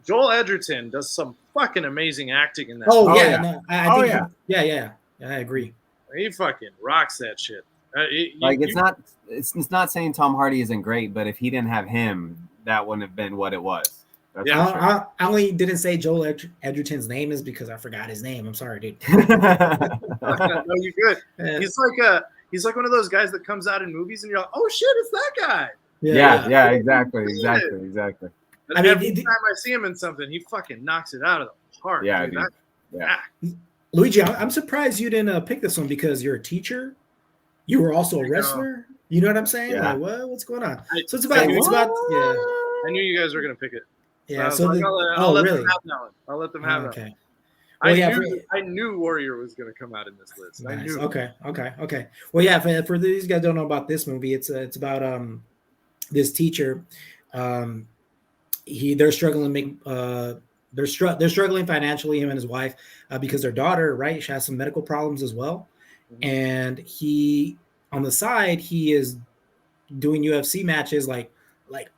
Joel Edgerton does some fucking amazing acting in that. Oh yeah, yeah. no, I think yeah. Yeah, I agree. He fucking rocks that shit. It's not saying Tom Hardy isn't great, but if he didn't have him, that wouldn't have been what it was. That's Yeah. for sure. I only didn't say Joel Edgerton's name is because I forgot his name. I'm sorry, dude. No, you're good. He's like one of those guys that comes out in movies and you're like, oh shit, it's that guy. Yeah, exactly. And I mean, every time I see him in something, he fucking knocks it out of the park. Yeah, dude. dude. Yeah. Luigi, I'm surprised you didn't pick this one because you're a teacher. You were also a wrestler. You know what I'm saying? Yeah. Like, what's going on? So it's I about I knew you guys were gonna pick it. yeah. So So I'll let really? them have that one. I'll let them have that. Okay. One. Well, I knew Warrior was gonna come out in this list. I Nice. knew. Okay. Well, yeah. For these guys don't know about this movie, it's about this teacher. They're struggling to make they're struggling financially, him and his wife, because their daughter, right, she has some medical problems as well, and he on the side he is doing UFC matches, like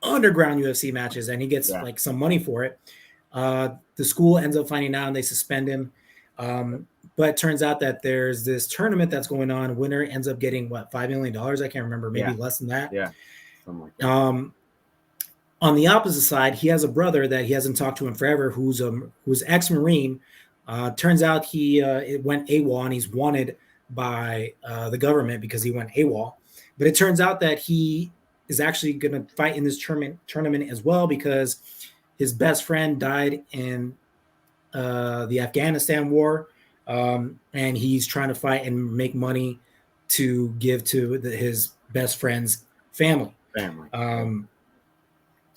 underground UFC matches, and he gets like some money for it. The school ends up finding out and they suspend him. But it turns out that there's this tournament that's going on. Winner ends up getting what, $5 million? I can't remember, maybe less than that. Yeah. Something like that. On the opposite side, he has a brother that he hasn't talked to in forever, who's ex-Marine. Turns out he went AWOL and he's wanted by the government because he went AWOL. But it turns out that he is actually going to fight in this tournament as well because his best friend died in the Afghanistan war, and he's trying to fight and make money to give to his best friend's family.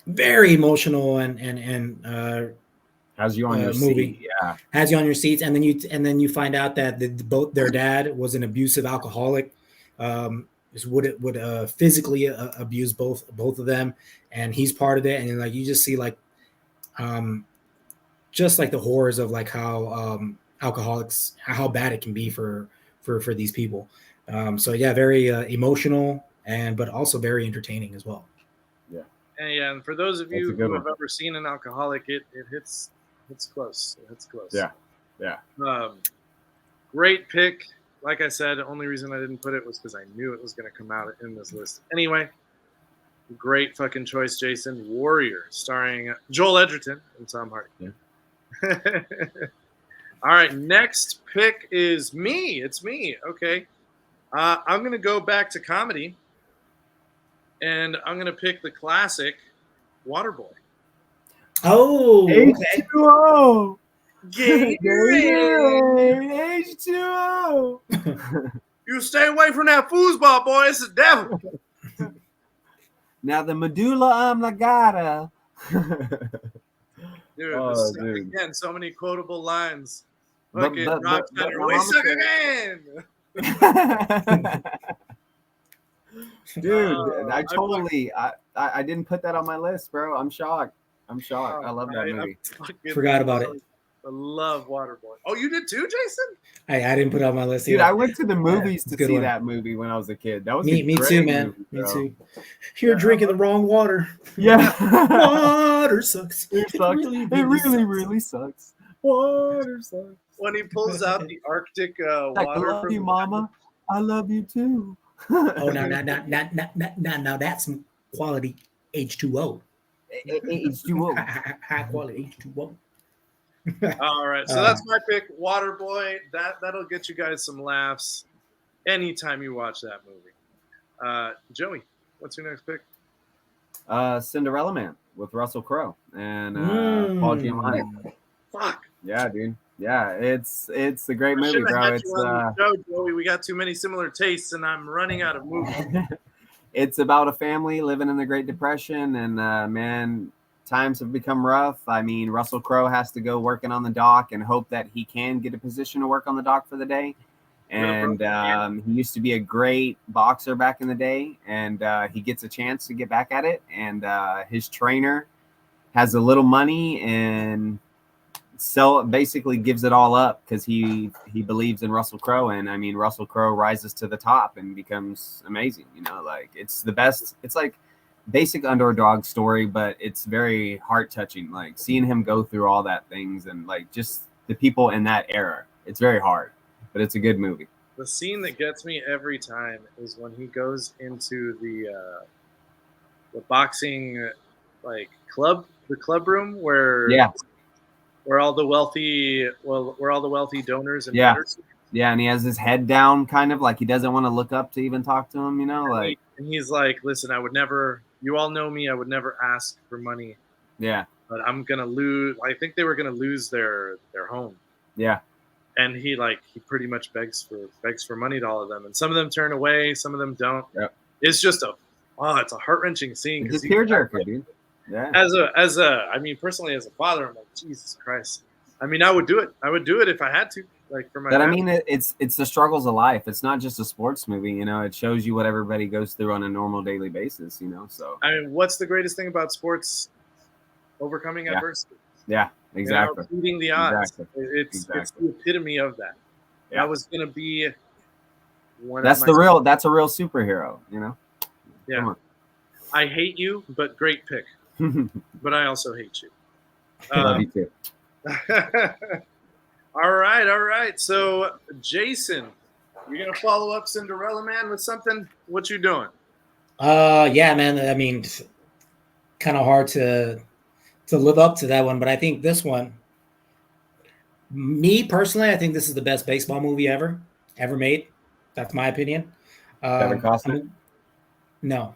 Very emotional and has you on your movie. seat. Yeah, has you on your seats, and then you find out that both their dad was an abusive alcoholic. Would physically abuse both of them, and he's part of it. And like you just see like just like the horrors of like how alcoholics, how bad it can be for these people. So yeah, very emotional but also very entertaining as well. And for those of you who have ever seen an alcoholic, it hits close. It's close. Yeah. Great pick. Like I said, the only reason I didn't put it was because I knew it was going to come out in this list. Anyway, great fucking choice, Jason. Warrior, starring Joel Edgerton and Tom Hardy. Yeah. All right, next pick is me. It's me. Okay. I'm going to go back to comedy. And I'm going to pick the classic Waterboy. Oh, H2O. Gatorade. H2O. You stay away from that foosball, boy. It's the devil. Now the medulla oblongata. Dude, again, so many quotable lines. Fucking Rock Center, we suck again. Dude, I didn't put that on my list, bro. I'm shocked. I love that movie. Forgot about it. I love Waterboy. Oh, you did too, Jason? I didn't put it on my list. Dude, either. I went to the movies to see one. that movie when I was a kid. That was me too, man. Movie, me too. You're drinking the wrong water. Yeah. Water sucks. It sucks. It really sucks. Water sucks. When he pulls out the Arctic Like, I water love from you, Mama. I love you too. Oh, now that's some quality H2O. H2O. High quality H2O. All right, so that's my pick, Waterboy. That'll get you guys some laughs anytime you watch that movie. Joey, what's your next pick? Cinderella Man with Russell Crowe and Paul Giamatti. Fuck. Yeah, dude. Yeah, it's a great I movie, shouldn't have bro. had It's you on the show, Joey. We got too many similar tastes, and I'm running out of movies. it's about a family living in the Great Depression, and man, times have become rough. I mean, Russell Crowe has to go working on the dock and hope that he can get a position to work on the dock for the day. And he used to be a great boxer back in the day, and he gets a chance to get back at it. And his trainer has a little money and basically gives it all up because he believes in Russell Crowe. And I mean, Russell Crowe rises to the top and becomes amazing. You know, like it's the best. It's like basic underdog story, but it's very heart touching. Like seeing him go through all that things and like just the people in that era. It's very hard, but it's a good movie. The scene that gets me every time is when he goes into the boxing like club, the club room where all the wealthy donors and bettors. Yeah, and he has his head down, kind of like he doesn't want to look up to even talk to him, you know, like. And he's like, "Listen, I would never. You all know me. I would never ask for money. Yeah. But I'm gonna lose. I think they were gonna lose their home. Yeah. And he pretty much begs for money to all of them, and some of them turn away, some of them don't. Yep. It's just it's a heart-wrenching scene. It's a tearjerker, dude. Yeah. I mean, personally, as a father, I'm like, Jesus Christ. I mean, I would do it. I would do it if I had to, like for my. But family. I mean, it's the struggles of life. It's not just a sports movie, you know. It shows you what everybody goes through on a normal daily basis, you know. So. I mean, what's the greatest thing about sports? Overcoming adversity. Yeah, exactly. You know, beating the odds. Exactly. It's the epitome of that. Yeah. That was gonna be one. That's a real superhero, you know. Yeah. Come on. I hate you, but great pick. But I also hate you. Love you too. All right. So, Jason, you're gonna follow up Cinderella Man with something. What you doing? Yeah, man. I mean, kind of hard to live up to that one, but I think this one, me personally, I think this is the best baseball movie ever made. That's my opinion. Kevin Costner? No.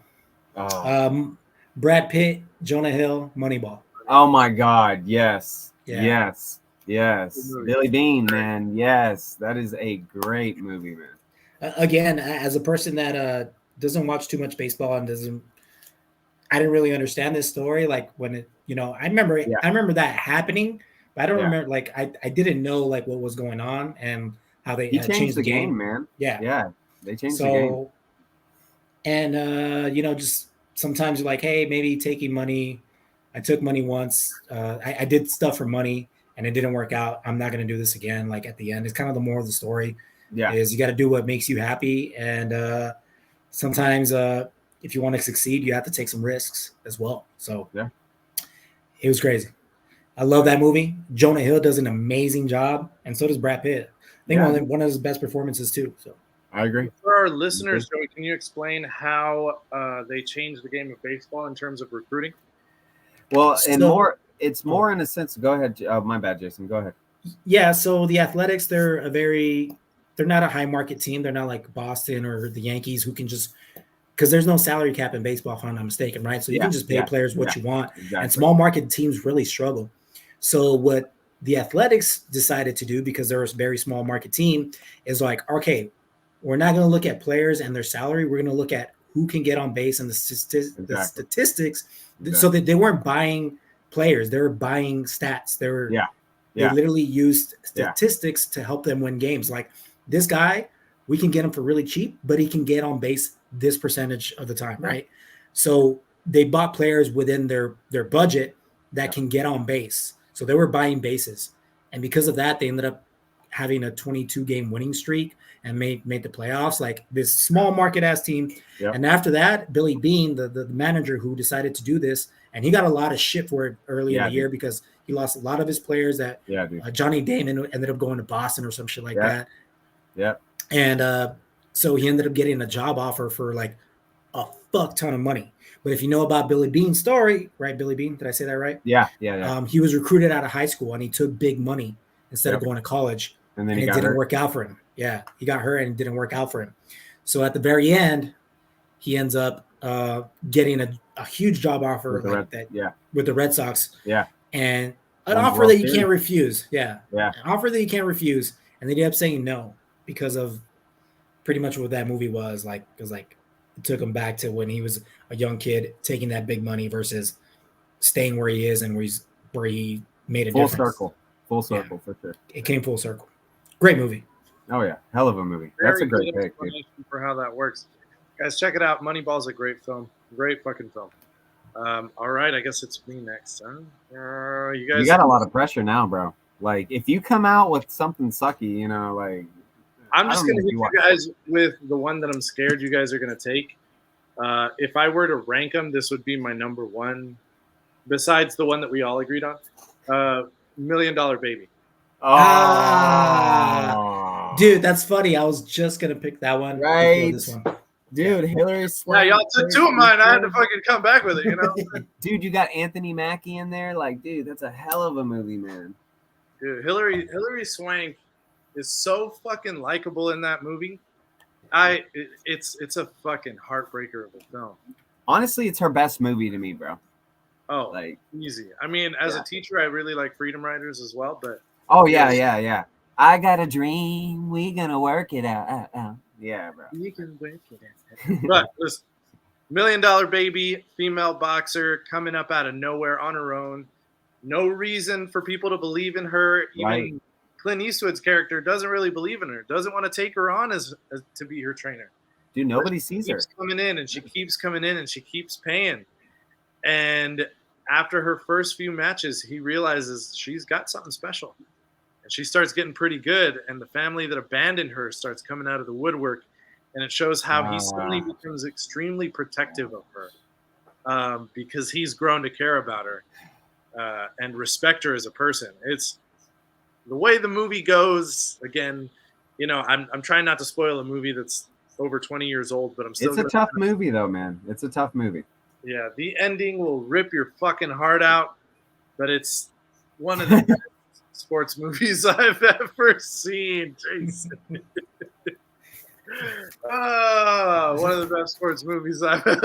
Brad Pitt, Jonah Hill, Moneyball. Oh my God! Yes, yeah. yes. Billy Bean, man. Yes, that is a great movie, man. Again, as a person that doesn't watch too much baseball and I didn't really understand this story. Like when it, you know, I remember that happening, but I don't remember. Like I didn't know like what was going on and how they changed the game, man. Yeah, they changed the game. And you know, just sometimes you're like, hey, maybe taking money. I took money once. I did stuff for money and it didn't work out. I'm not going to do this again. Like at the end, it's kind of the moral of the story. Yeah, is you got to do what makes you happy, and sometimes if you want to succeed, you have to take some risks as well. So yeah, it was crazy. I love that movie. Jonah Hill does an amazing job, and so does Brad Pitt. I think one of his best performances too. So I agree. For our listeners, Joey, can you explain how they changed the game of baseball in terms of recruiting? Well, it's more in a sense. Go ahead. My bad, Jason. Go ahead. Yeah. So the Athletics, they're not a high market team. They're not like Boston or the Yankees who can just, because there's no salary cap in baseball, if I'm not mistaken, right? So you can just pay players what you want. Exactly. And small market teams really struggle. So what the Athletics decided to do, because they're a very small market team, is like, okay, we're not going to look at players and their salary. We're going to look at who can get on base and the statistics. Exactly. So that they weren't buying players. They were buying stats. They literally used statistics to help them win games. Like this guy, we can get him for really cheap, but he can get on base this percentage of the time, right? So they bought players within their budget that can get on base. So they were buying bases. And because of that, they ended up having a 22 game winning streak and made the playoffs, like this small market ass team. Yep. And after that, Billy Bean, the manager who decided to do this, and he got a lot of shit for it early in the year because he lost a lot of his players. That Johnny Damon ended up going to Boston or some shit like that. Yeah. And so he ended up getting a job offer for like a fuck ton of money. But if you know about Billy Bean's story, right? Billy Bean, did I say that right? Yeah. He was recruited out of high school and he took big money instead of going to college. And then it didn't work out for him. Yeah, he got hurt and it didn't work out for him. So at the very end, he ends up getting a huge job offer with the Red Sox. Yeah. And an offer that you can't refuse. Yeah. Yeah. An offer that you can't refuse. And they ended up saying no because of pretty much what that movie was like. Because like it took him back to when he was a young kid taking that big money versus staying where he is and where he made a difference. Full circle for sure. It came full circle. Great movie. Oh yeah, hell of a movie. That's a great pick, dude. For how that works, guys, check it out. Moneyball's a great film. Great fucking film. All right, I guess it's me next. Huh? You guys, you got a lot of pressure now, bro. Like if you come out with something sucky, you know, like I'm just gonna hit you guys with the one that I'm scared you guys are gonna take. If I were to rank them, this would be my number one, besides the one that we all agreed on. $1 Million Baby. Dude, that's funny. I was just gonna pick that one. Right. This one. Dude, Hillary Swank. Yeah, y'all took two of mine. I had to fucking come back with it, you know? Dude, you got Anthony Mackie in there. Like, dude, that's a hell of a movie, man. Dude, Hillary Swank is so fucking likable in that movie. It's a fucking heartbreaker of a film. Honestly, it's her best movie to me, bro. Oh, like easy. I mean, as a teacher, I really like Freedom Writers as well, but yeah. I got a dream. We gonna work it out. Yeah, bro. You can work it out. But this $1 Million Baby, female boxer coming up out of nowhere on her own. No reason for people to believe in her. Even Clint Eastwood's character doesn't really believe in her. Doesn't want to take her on as to be her trainer. Dude, nobody sees her. She keeps coming in and she keeps coming in and she keeps paying. And after her first few matches, he realizes she's got something special. And she starts getting pretty good. And the family that abandoned her starts coming out of the woodwork. And it shows how he suddenly becomes extremely protective of her because he's grown to care about her and respect her as a person. It's the way the movie goes. Again, you know, I'm trying not to spoil a movie that's over 20 years old, but I'm still. It's a tough movie, though, man. It's a tough movie. Yeah, the ending will rip your fucking heart out, but it's one of the best sports movies I've ever seen, Jason. Oh, one of the best sports movies I've ever.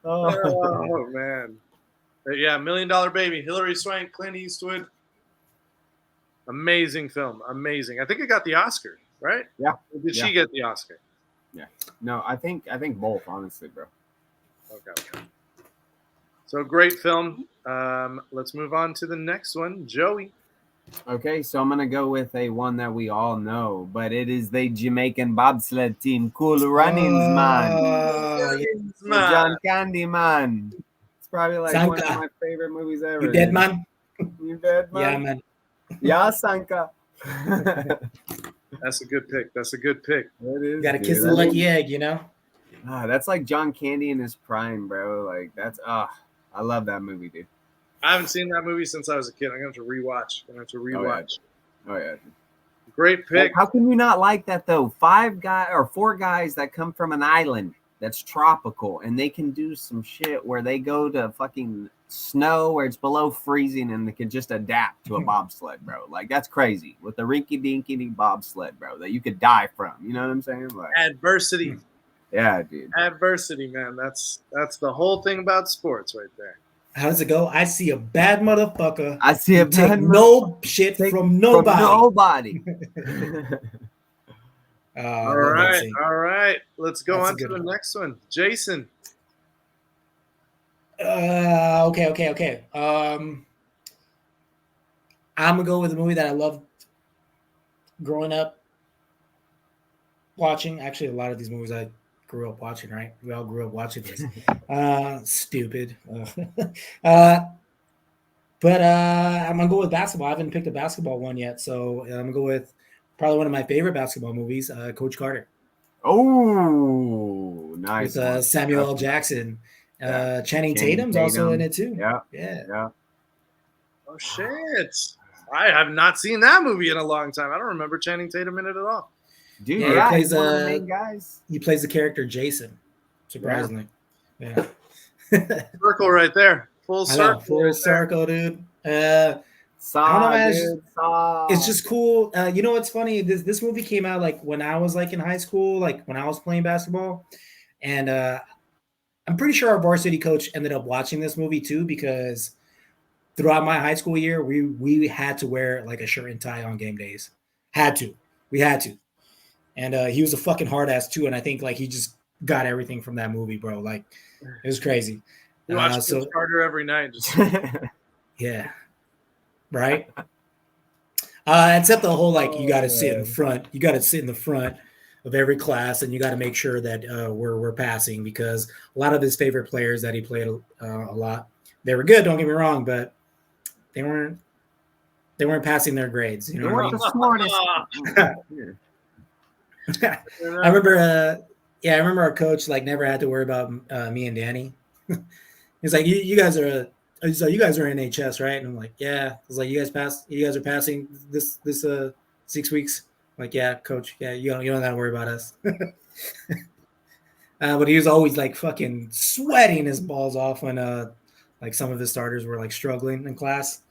Oh man, but yeah, $1 Million Baby, Hillary Swank, Clint Eastwood. Amazing film, amazing. I think it got the Oscar, right? Yeah. Or did she get the Oscar? Yeah. No, I think both, honestly, bro. Okay. So great film. Let's move on to the next one, Joey. Okay, so I'm gonna go with a one that we all know, but it is the Jamaican bobsled team, Cool Runnings, man. John Candy, man. It's probably like one of my favorite movies ever. You dead, man? You dead, man? Yeah, man. Yeah, Sanka. That's a good pick. It is. You gotta kiss the lucky egg, you know? That's like John Candy in his prime, bro. Like that's I love that movie, dude. I haven't seen that movie since I was a kid. I'm gonna have to rewatch. Oh yeah. Great pick. How can you not like that though? 4 guys that come from an island that's tropical and they can do some shit where they go to fucking snow where it's below freezing and they can just adapt to a bobsled, bro. Like that's crazy with the rinky dinky bobsled, bro, that you could die from. You know what I'm saying? Like adversity. Yeah, dude. Adversity, man. That's the whole thing about sports right there. How does it go? I see a bad motherfucker. I see a bad no shit from nobody. All right. Let's go on to the next one. Jason. Okay. I'm gonna go with a movie that I loved growing up watching. Actually, a lot of these movies I grew up watching, right? We all grew up watching this. Stupid. But I'm gonna go with basketball. I haven't picked a basketball one yet, so I'm gonna go with probably one of my favorite basketball movies, Coach Carter, Oh, nice with one. Samuel L. That's nice. Jackson. Yeah. Channing Channing Tatum's also in Tatum. it too. Yeah. Yeah. Yeah. Oh shit! I have not seen that movie in a long time. I don't remember Channing Tatum in it at all. Dude, Yeah, yeah, he's one of the main guys. he plays the character Jason. Surprisingly, yeah. Circle right there, full I circle. know, full right there. circle, dude. I don't know, Saw, man. dude. Saw. It's just cool. You know what's funny? This movie came out like when I was like in high school, like when I was playing basketball, and I'm pretty sure our varsity coach ended up watching this movie too because throughout my high school year, we had to wear like a shirt and tie on game days. We had to, and he was a fucking hard ass too. And I think like he just got everything from that movie, bro. Like it was crazy. You watch So Coach Carter every night. Just yeah, right. Except the whole like you got to sit in the front. You got to sit in the front of every class, and you got to make sure that we're passing because a lot of his favorite players that he played a lot, they were good. Don't get me wrong, but they weren't passing their grades. You know what I mean? The smartest. I remember. I remember our coach like never had to worry about me and Danny. He's like, you guys are. He's like, you guys are in HS, right? And I'm like, yeah. He's like, you guys are passing this 6 weeks. I'm like, yeah, coach. Yeah, you don't have to worry about us. But he was always like fucking sweating his balls off when like some of his starters were like struggling in class.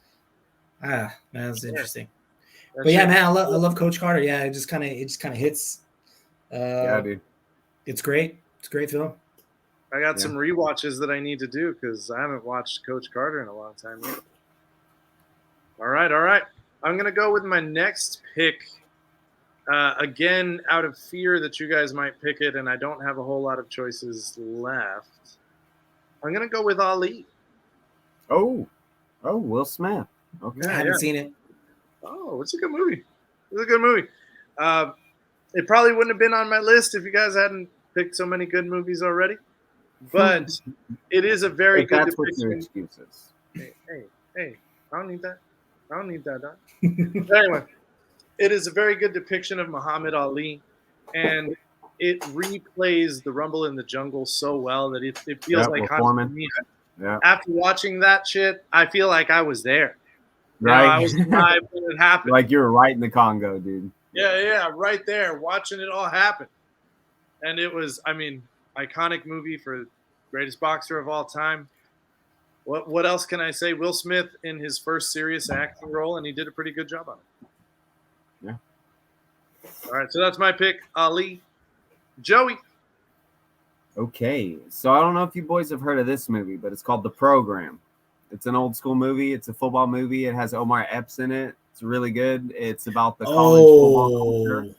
Man, that's interesting. But yeah, man, I love Coach Carter. Yeah, it just kind of hits. Yeah, dude. It's great. It's a great film. I got some rewatches that I need to do because I haven't watched Coach Carter in a long time yet. All right. I'm gonna go with my next pick. Again, out of fear that you guys might pick it, and I don't have a whole lot of choices left. I'm gonna go with Ali. Oh, Will Smith. Okay, I haven't seen it. Oh, it's a good movie. It probably wouldn't have been on my list if you guys hadn't picked so many good movies already. But it is a very good that's depiction. What your excuses. Hey, I don't need that. Dog. Anyway, it is a very good depiction of Muhammad Ali, and it replays the Rumble in the Jungle so well that it feels like me. Yeah. After watching that shit, I feel like I was there. Right. I was alive when it happened. Like you were right in the Congo, dude. Yeah, right there, watching it all happen. And it was, iconic movie for greatest boxer of all time. What else can I say? Will Smith in his first serious acting role, and he did a pretty good job on it. Yeah. All right, so that's my pick, Ali. Joey. Okay, so I don't know if you boys have heard of this movie, but it's called The Program. It's an old school movie. It's a football movie. It has Omar Epps in it. It's really good. It's about the college football culture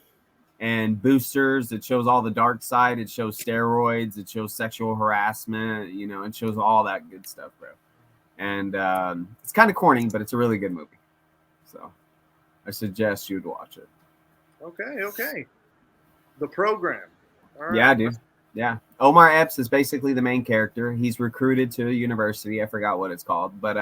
and boosters. It shows all the dark side. It shows steroids. It shows sexual harassment. It shows all that good stuff, bro. And it's kind of corny, but it's a really good movie. So I suggest you'd watch it. Okay. The Program. All right. Yeah, dude. Yeah. Omar Epps is basically the main character. He's recruited to a university. I forgot what it's called, but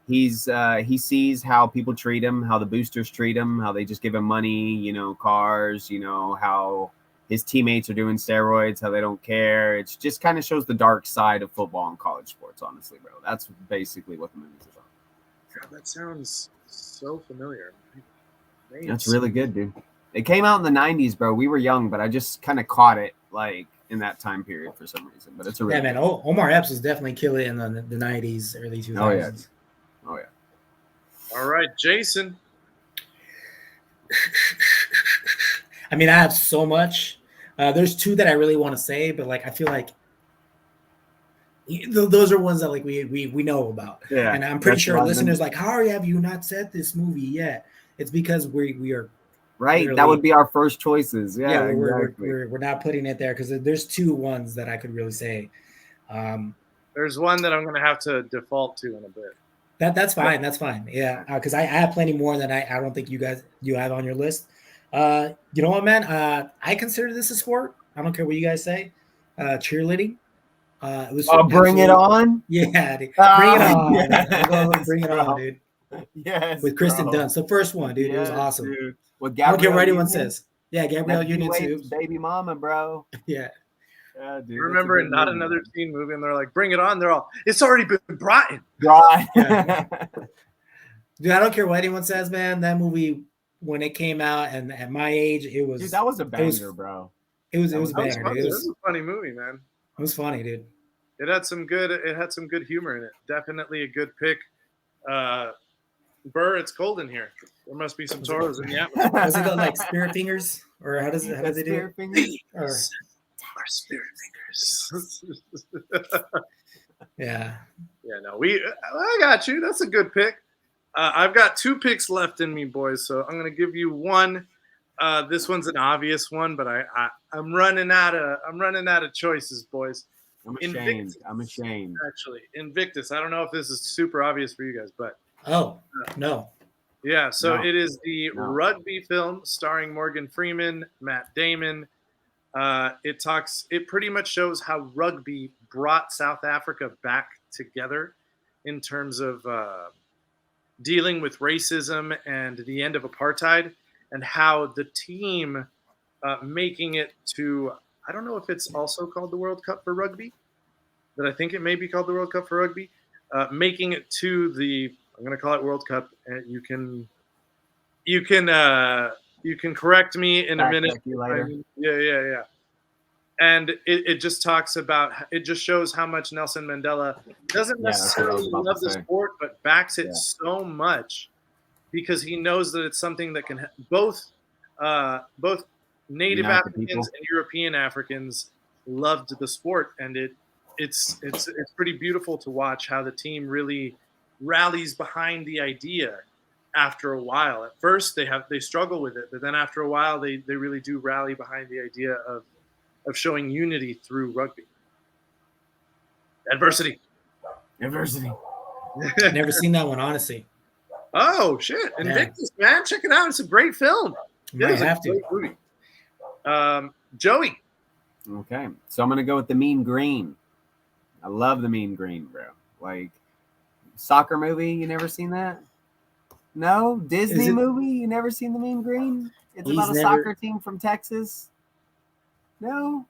he sees how people treat him, how the boosters treat him, how they just give him money, cars, how his teammates are doing steroids, how they don't care. It just kind of shows the dark side of football and college sports, honestly, bro. That's basically what the movie's about. God, that sounds so familiar. That's really good, dude. It came out in the 90s, bro. We were young, but I just kind of caught it like in that time period for some reason. But it's a really man. Omar Epps was definitely killing in the 90s, early 2000s. Oh yeah. All right, Jason. I have so much. There's two that I really want to say, but like I feel like those are ones that like we know about. Yeah. And I'm pretty sure listeners like, how have you not said this movie yet? It's because we are right. That would be our first choices. Yeah, exactly. We're not putting it there because there's two ones that I could really say. There's one that I'm going to have to default to in a bit. That's fine. That's fine. Yeah, because I have plenty more than I don't think you have on your list. You know what, man? I consider this a sport. I don't care what you guys say. Cheerleading. It was Bring It On. Yeah, dude. Bring It Ah, On. yes, Bring It On, bro. dude. Yes, With Kristen bro. Dunst, the first one, dude. It was Yes, awesome. dude. With I don't care Gabrielle what anyone Union. says. Yeah, Gabrielle That's Union D-Wade's too. baby mama, bro. Yeah. Yeah, dude. I remember in Not Another Teen Movie, and they're like, "Bring it on!" They're all, "It's already been brought in." Right. Yeah. Dude, I don't care what anyone says, man. That movie, when it came out, and at my age, it was. Dude, that was a banger, was, bro. It was That a was banger, dude. It was a funny movie, man. It was funny, dude. It had some good humor in it. Definitely a good pick. Burr, it's cold in here. There must be some toros in the atmosphere. Was it like spirit fingers, or how does they do Spirit it? fingers? Or, Our spirit fingers. yeah. Yeah, no, I got you. That's a good pick. I've got 2 picks left in me, boys. So I'm gonna give you one. This one's an obvious one, but I'm running out of choices, boys. I'm ashamed. Actually, Invictus. I don't know if this is super obvious for you guys, but Oh no. yeah. So No. it is the No. rugby film starring Morgan Freeman, Matt Damon. It pretty much shows how rugby brought South Africa back together in terms of dealing with racism and the end of apartheid, and how the team making it to, I don't know if it's also called the World Cup for rugby, but I think it may be called the World Cup for rugby, making it to the, I'm going to call it World Cup, and you can correct me in a minute. Yeah. And it just talks about, it just shows how much Nelson Mandela doesn't necessarily love the sport, but backs it so much because he knows that it's something that can both Native Africans and European Africans loved the sport, and it's pretty beautiful to watch how the team really rallies behind the idea after a while. At first they struggle with it, but then after a while they really do rally behind the idea of showing unity through rugby. Adversity. Never seen that one, honestly. Oh shit! Invictus, man, check it out. It's a great film. Might have to. Joey. Okay, so I'm gonna go with The Mean Green. I love The Mean Green, bro. Like, soccer movie. You never seen that? No, Disney movie. You never seen The Mean Green? It's about a soccer team from Texas. No.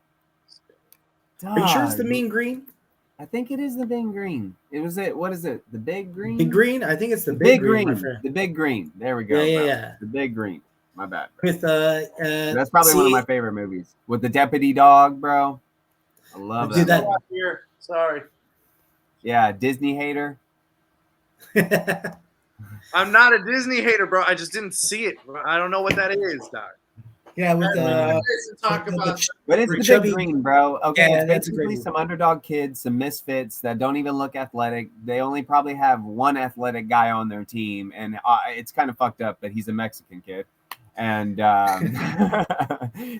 Are you sure it's The Mean Green? I think it is The Big Green. What is it? The Big Green? Big Green? I think it's the Big Green. The Big Green. There we go. Yeah. The Big Green. My bad. With that's probably one of my favorite movies. With the deputy dog, bro. I love that. Here. Sorry. Yeah, Disney hater. I'm not a Disney hater, bro. I just didn't see it. I don't know what that is, Doc. Yeah, with but it's the Big Green, bro. Okay, yeah, it's basically some underdog kids, some misfits that don't even look athletic. They only probably have one athletic guy on their team, and it's kind of fucked up that he's a Mexican kid, and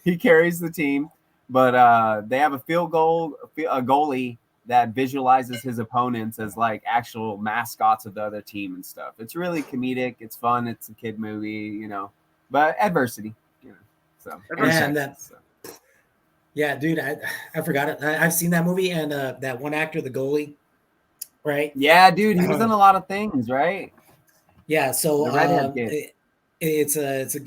he carries the team. But they have a goalie that visualizes his opponents as like actual mascots of the other team and stuff. It's really comedic. It's fun. It's a kid movie, but adversity. So, yeah, dude, I forgot it. I've seen that movie, and that one actor, the goalie, right? Yeah, dude, he was in a lot of things, right? Yeah, so it's a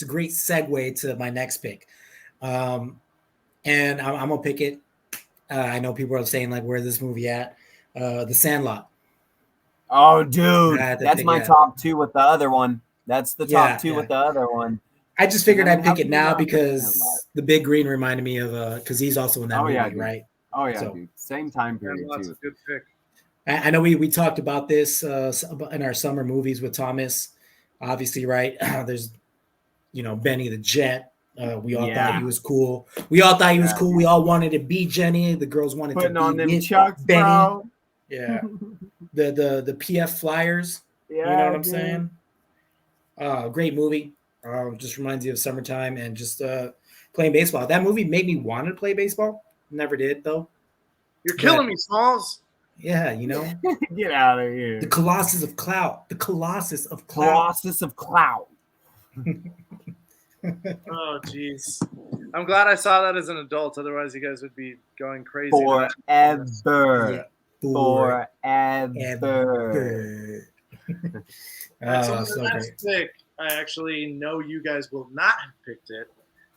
great segue to my next pick, and I'm gonna pick it. I know people are saying like, "Where's this movie at?" The Sandlot. Oh, dude, that's my top 2 with the other one. That's the top 2 with the other one. I just figured I'd pick it now because the Big Green reminded me of because he's also in that movie, right? Oh yeah, dude. Same time period too. Good pick. I know we talked about this in our summer movies with Thomas, obviously, right? There's, Benny the Jet. We all thought he was cool. We all wanted to be Jenny. The girls wanted putting to be on them chucks, Benny. Bro. Yeah. the PF Flyers. Yeah, you know what I'm saying? Great movie. Just reminds you of summertime and just playing baseball. That movie made me want to play baseball. Never did though. You're killing me, Smalls. Yeah, Get out of here. The Colossus of Clout. Oh, jeez. I'm glad I saw that as an adult. Otherwise, you guys would be going crazy. to that. Forever. Forever. Forever. All right, so Oh, my so last great. pick, I actually know you guys will not have picked it.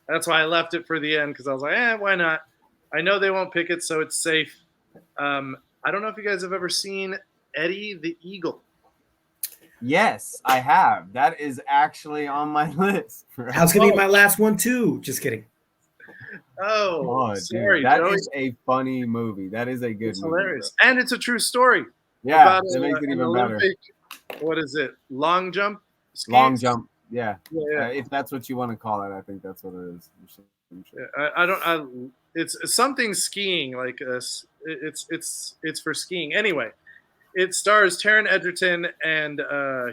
That's why I left it for the end because I was like, why not? I know they won't pick it, so it's safe. I don't know if you guys have ever seen Eddie the Eagle. Yes, I have. That is actually on my list. How's gonna be my last one too? Just kidding. Oh, sorry, dude, that Joey. is a funny movie. That is a good It's movie. hilarious, and it's a true story. Yeah, about that makes it an even better. Olympic, what is it? Long jump? Skates? Long jump. Yeah. Yeah. If that's what you want to call it, I think that's what it is. Yeah, I don't. It's something skiing. Like it's for skiing. Anyway, it stars Taron Egerton and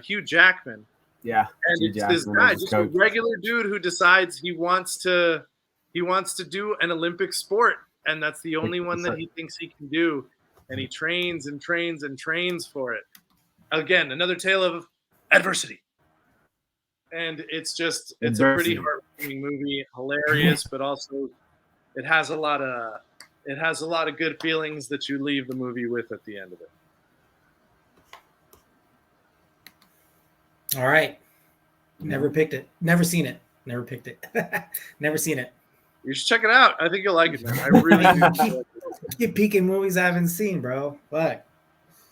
Hugh Jackman. Yeah. And Hugh it's this Jackman guy, as his just a coach. regular dude who decides he wants to do an Olympic sport, and that's the only one that he thinks he can do. And he trains and trains and trains for it. Again, another tale of adversity. And it's a pretty heartwarming movie, hilarious, but also it has a lot of good feelings that you leave the movie with at the end of it. All right. Never picked it. Never seen it. Never picked it. Never seen it. You should check it out. I think you'll like it, man. I really do. Keep peeking movies I haven't seen, bro. Fuck.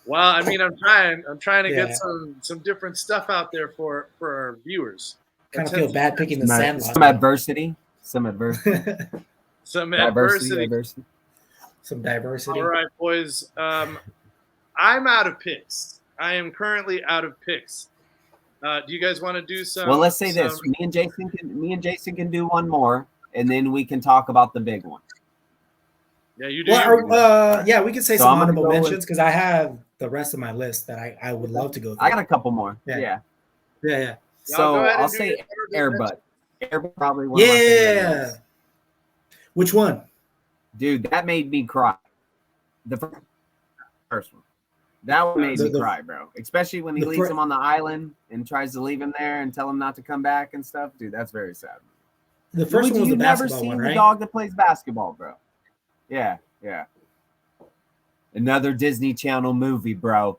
Well, I mean, I'm trying to get some different stuff out there for our viewers. Kind of feel bad picking the Sandlot. Some adversity. Some adversity. Some adversity. Some diversity. All right, boys. I'm out of picks. I am currently out of picks. Do you guys want to do some? Well, let's say this. Me and Jason can do one more, and then we can talk about the big one. Yeah, you do. Yeah, we could say some honorable mentions because I have the rest of my list that I would love to go through. I got a couple more. Yeah. So I'll say Airbud. Airbud probably one of my favorites. Which one? Dude, that made me cry. The first one. That one made me cry, bro. Especially when he leaves him on the island and tries to leave him there and tell him not to come back and stuff. Dude, that's very sad. The first one was the basketball one, right? You've never seen the dog that plays basketball, bro. Yeah. Another Disney Channel movie, bro.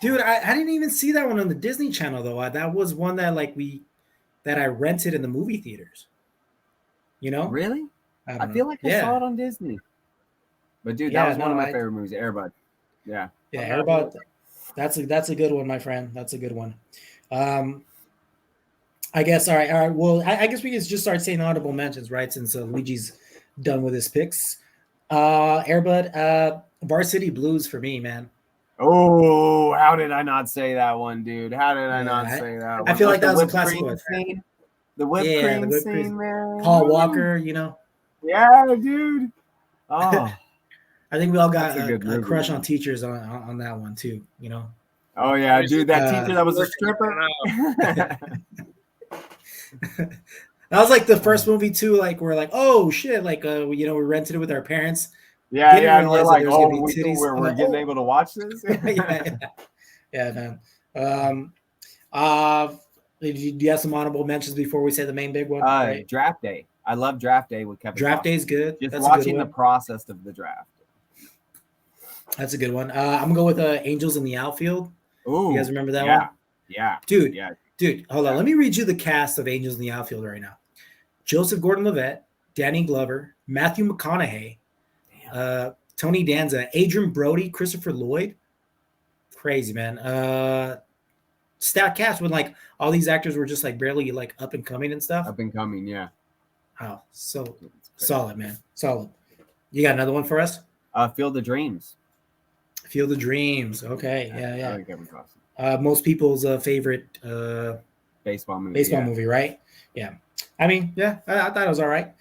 Dude, I didn't even see that one on the Disney Channel though. That was one that I rented in the movie theaters. You know? Really? I feel like I saw it on Disney. But dude, that was one of my favorite movies, Airbud. Yeah. Yeah, Airbud. That's a good one, my friend. That's a good one. I guess. All right. Well, I guess we can just start saying honorable mentions, right? Since Luigi's done with his picks. Airbud, Varsity Blues for me, man. Oh, how did I not say that one, dude? How did I not say that one? I feel like that was a classic one. The whipped cream scene, man. Paul Walker, you know. Yeah, dude. Oh. I think we all got a crush on teachers on that one too, you know. Oh yeah, dude, that teacher that was a stripper. That was like the first movie too. Like we're like, oh shit, like we rented it with our parents. Yeah, and we're like, oh, we're getting able to watch this. yeah, man. Do you have some honorable mentions before we say the main big one? Right? Draft Day. I love Draft Day with Kevin. Draft Day is good. Just watching the process of the draft. That's a good one. I'm gonna go with Angels in the Outfield. Ooh, you guys remember that one? Yeah, dude. Hold on. Let me read you the cast of Angels in the Outfield right now. Joseph Gordon-Levitt, Danny Glover, Matthew McConaughey, Tony Danza, Adrian Brody, Christopher Lloyd. Crazy, man. Stat cast when like all these actors were just like barely like up and coming and stuff. Up and coming, yeah. Wow, so solid, man. Solid. You got another one for us? Field of Dreams. Field of Dreams. Okay, yeah. I like Kevin Costner. Most people's favorite baseball movie. Baseball movie, right? Yeah. I mean, yeah, I thought it was all right.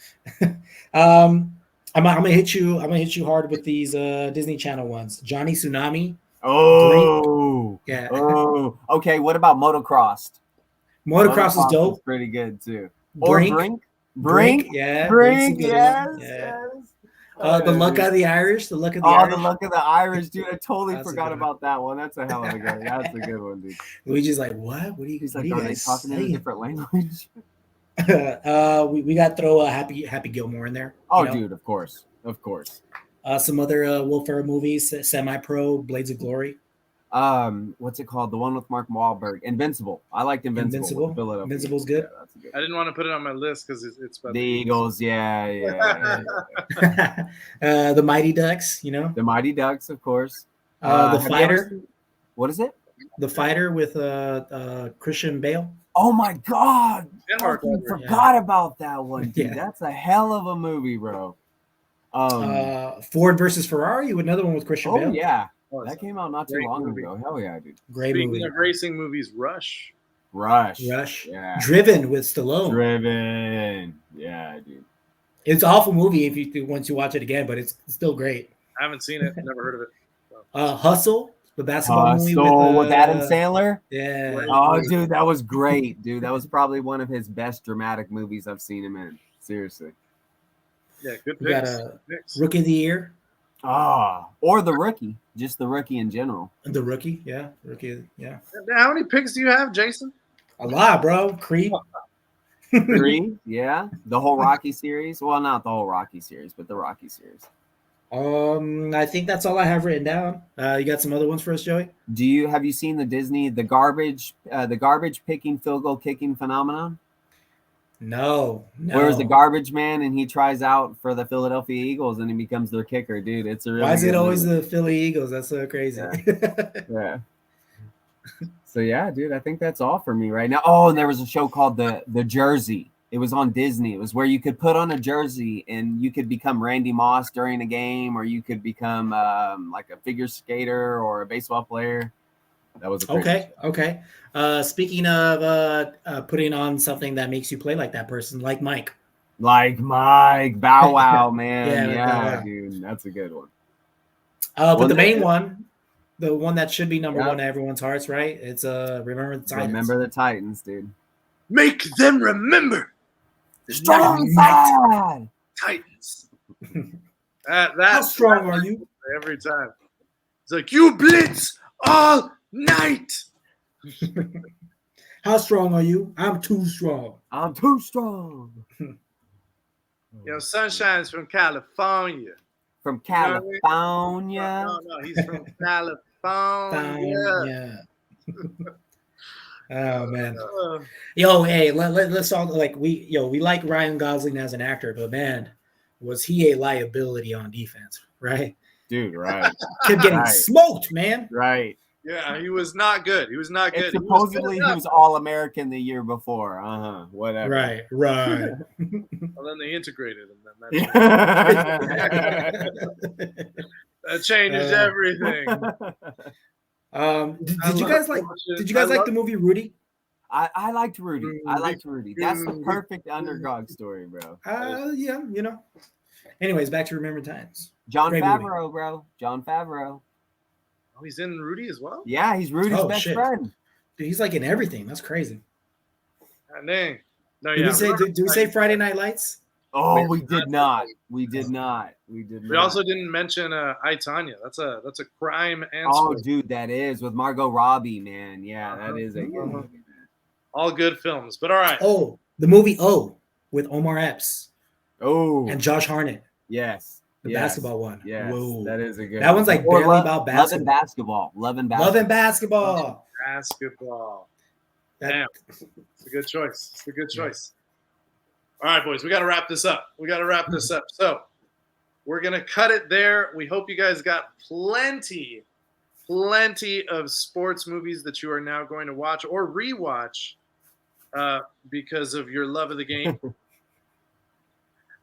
I'm gonna hit you. I'm gonna hit you hard with these Disney Channel ones. Johnny Tsunami. Oh, yeah. Oh, okay. What about Motocross? Motocross is dope. Is pretty good too. Brink. Brink. Yeah. Brink. Yes. The Luck dude. of the Irish. The Luck of the Oh, Irish. the Luck of the Irish, dude. I totally That's a forgot good one. about that one. That's a hell of a good. That's a good one, dude. Luigi's like, what? What are you? He's What like, are you are they guys talking in a saying? different language? We got to throw a Happy Gilmore in there. Oh, you know? dude, of course. Some other Will Ferrell movies, Semi-Pro, Blades of Glory. What's it called? The one with Mark Wahlberg, Invincible. I liked Invincible. With the Philadelphia Invincible's Eagles. good. Yeah, that's a good I didn't want to put it on my list because it's about the Eagles. Yeah. The Mighty Ducks, you know. The Mighty Ducks, of course. The Have you ever Fighter. seen- What is it? The Fighter with Christian Bale. Oh my God! And Mark Fucking Wahlberg. forgot about that one, dude. Yeah. That's a hell of a movie, bro. Ford versus Ferrari, another one with Christian Bale. Yeah, Oh, that came out not too great long movie. ago. Hell yeah, dude. Great Speaking movie. of racing movies, Rush. Rush. Yeah. Driven with Stallone. Driven. Yeah, dude. It's an awful movie if you once you watch it again, but it's still great. I haven't seen it. Never heard of it. Hustle, the basketball movie with Adam Sandler. Yeah. Oh, dude, that was great, dude. That was probably one of his best dramatic movies I've seen him in. Seriously. Yeah, good We got picks. Rookie of the Year. Or The Rookie. Just The Rookie in general. The Rookie, yeah. Rookie, yeah. How many picks do you have, Jason? A lot, bro. Creed. Creed, yeah. The whole Rocky series. Well, not the whole Rocky series, but the Rocky series. I think that's all I have written down. You got some other ones for us, Joey? Have you seen the garbage picking field goal kicking phenomenon? No. Where's the garbage man and he tries out for the Philadelphia Eagles and he becomes their kicker, dude. It's a really Why is it always movie. the Philly Eagles? That's so crazy. Yeah. So yeah, dude, I think that's all for me right now. Oh, and there was a show called the Jersey. It was on Disney. It was where you could put on a jersey and you could become Randy Moss during a game, or you could become like a figure skater or a baseball player. That was a okay. Speaking of putting on something that makes you play like that person, like Mike. Like Mike, Bow Wow, man. Yeah, yeah, Wow. Dude, that's a good one. But the main one, the one that should be number one in everyone's hearts, right? It's Remember the Titans. Remember the Titans, dude. Make them remember. Strong side. Titans. How strong are you? Every time. It's like, you blitz all night. How strong are you? I'm too strong. I'm too strong. You know, Sunshine's from California. From California? No, he's from California. Oh man, yo, hey, let's all we like Ryan Gosling as an actor, but man, was he a liability on defense, right? Dude, right. Kept getting smoked, man. Right. Yeah, he was not good. He was not good. Supposedly he was All-American the year before. Whatever. Right. Well, then they integrated him. That changes everything. Did you guys like the movie Rudy? I liked Rudy. That's the perfect underdog story, bro. Yeah, you know. Anyways, back to Remember Times. John Favreau, bro. John Favreau. Oh, he's in Rudy as well? Yeah, he's Rudy's best friend. Dude, he's like in everything. That's crazy. Dang. No, Did we say Friday Night Lights? Oh, we did not. We also didn't mention I, Tonya. That's a crime and sport. Dude, that is with Margot Robbie, man. Yeah, that is a good movie, man. All good films, but all right. Oh, the movie with Omar Epps. Oh. And Josh Hartnett. Yes. The basketball one. Yes. Whoa. That is a good one. That one's like barely about basketball. Love and basketball. Damn. It's a good choice. All right, boys, we got to wrap this up. So we're going to cut it there. We hope you guys got plenty of sports movies that you are now going to watch or rewatch because of your love of the game.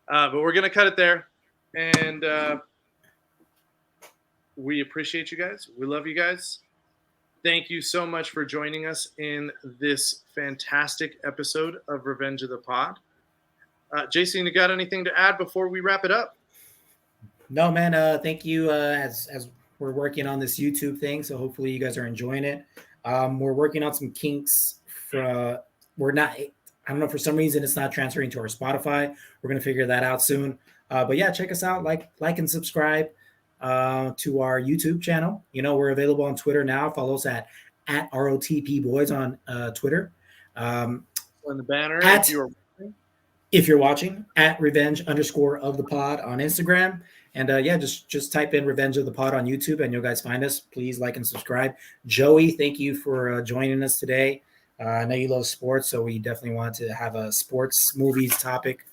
But we're going to cut it there. And we appreciate you guys. We love you guys. Thank you so much for joining us in this fantastic episode of Revenge of the Pod. Jason, you got anything to add before we wrap it up? No, man. Thank you. As we're working on this YouTube thing, so hopefully you guys are enjoying it. We're working on some kinks. I I don't know, for some reason it's not transferring to our Spotify. We're gonna figure that out soon. But yeah, check us out, like and subscribe to our YouTube channel. We're available on Twitter now. Follow us at ROTP Boys on Twitter. On the banner, At- if you're watching, at revenge_of the pod on Instagram. And just type in Revenge of the Pod on YouTube and you'll guys find us. Please like and subscribe. Joey, thank you for joining us today. I know you love sports, so we definitely want to have a sports movies topic.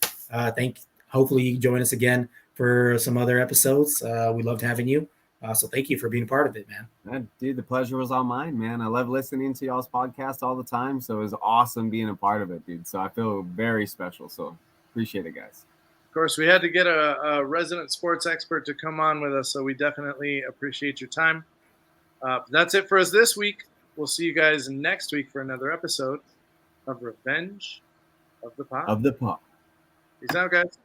Hopefully you can join us again for some other episodes. We loved having you. So thank you for being a part of it, man. Dude, the pleasure was all mine, man. I love listening to y'all's podcast all the time. So it was awesome being a part of it, dude. So I feel very special. So appreciate it, guys. Of course, we had to get a resident sports expert to come on with us. So we definitely appreciate your time. That's it for us this week. We'll see you guys next week for another episode of Revenge of the Pod. Of the Pod. Peace out, guys.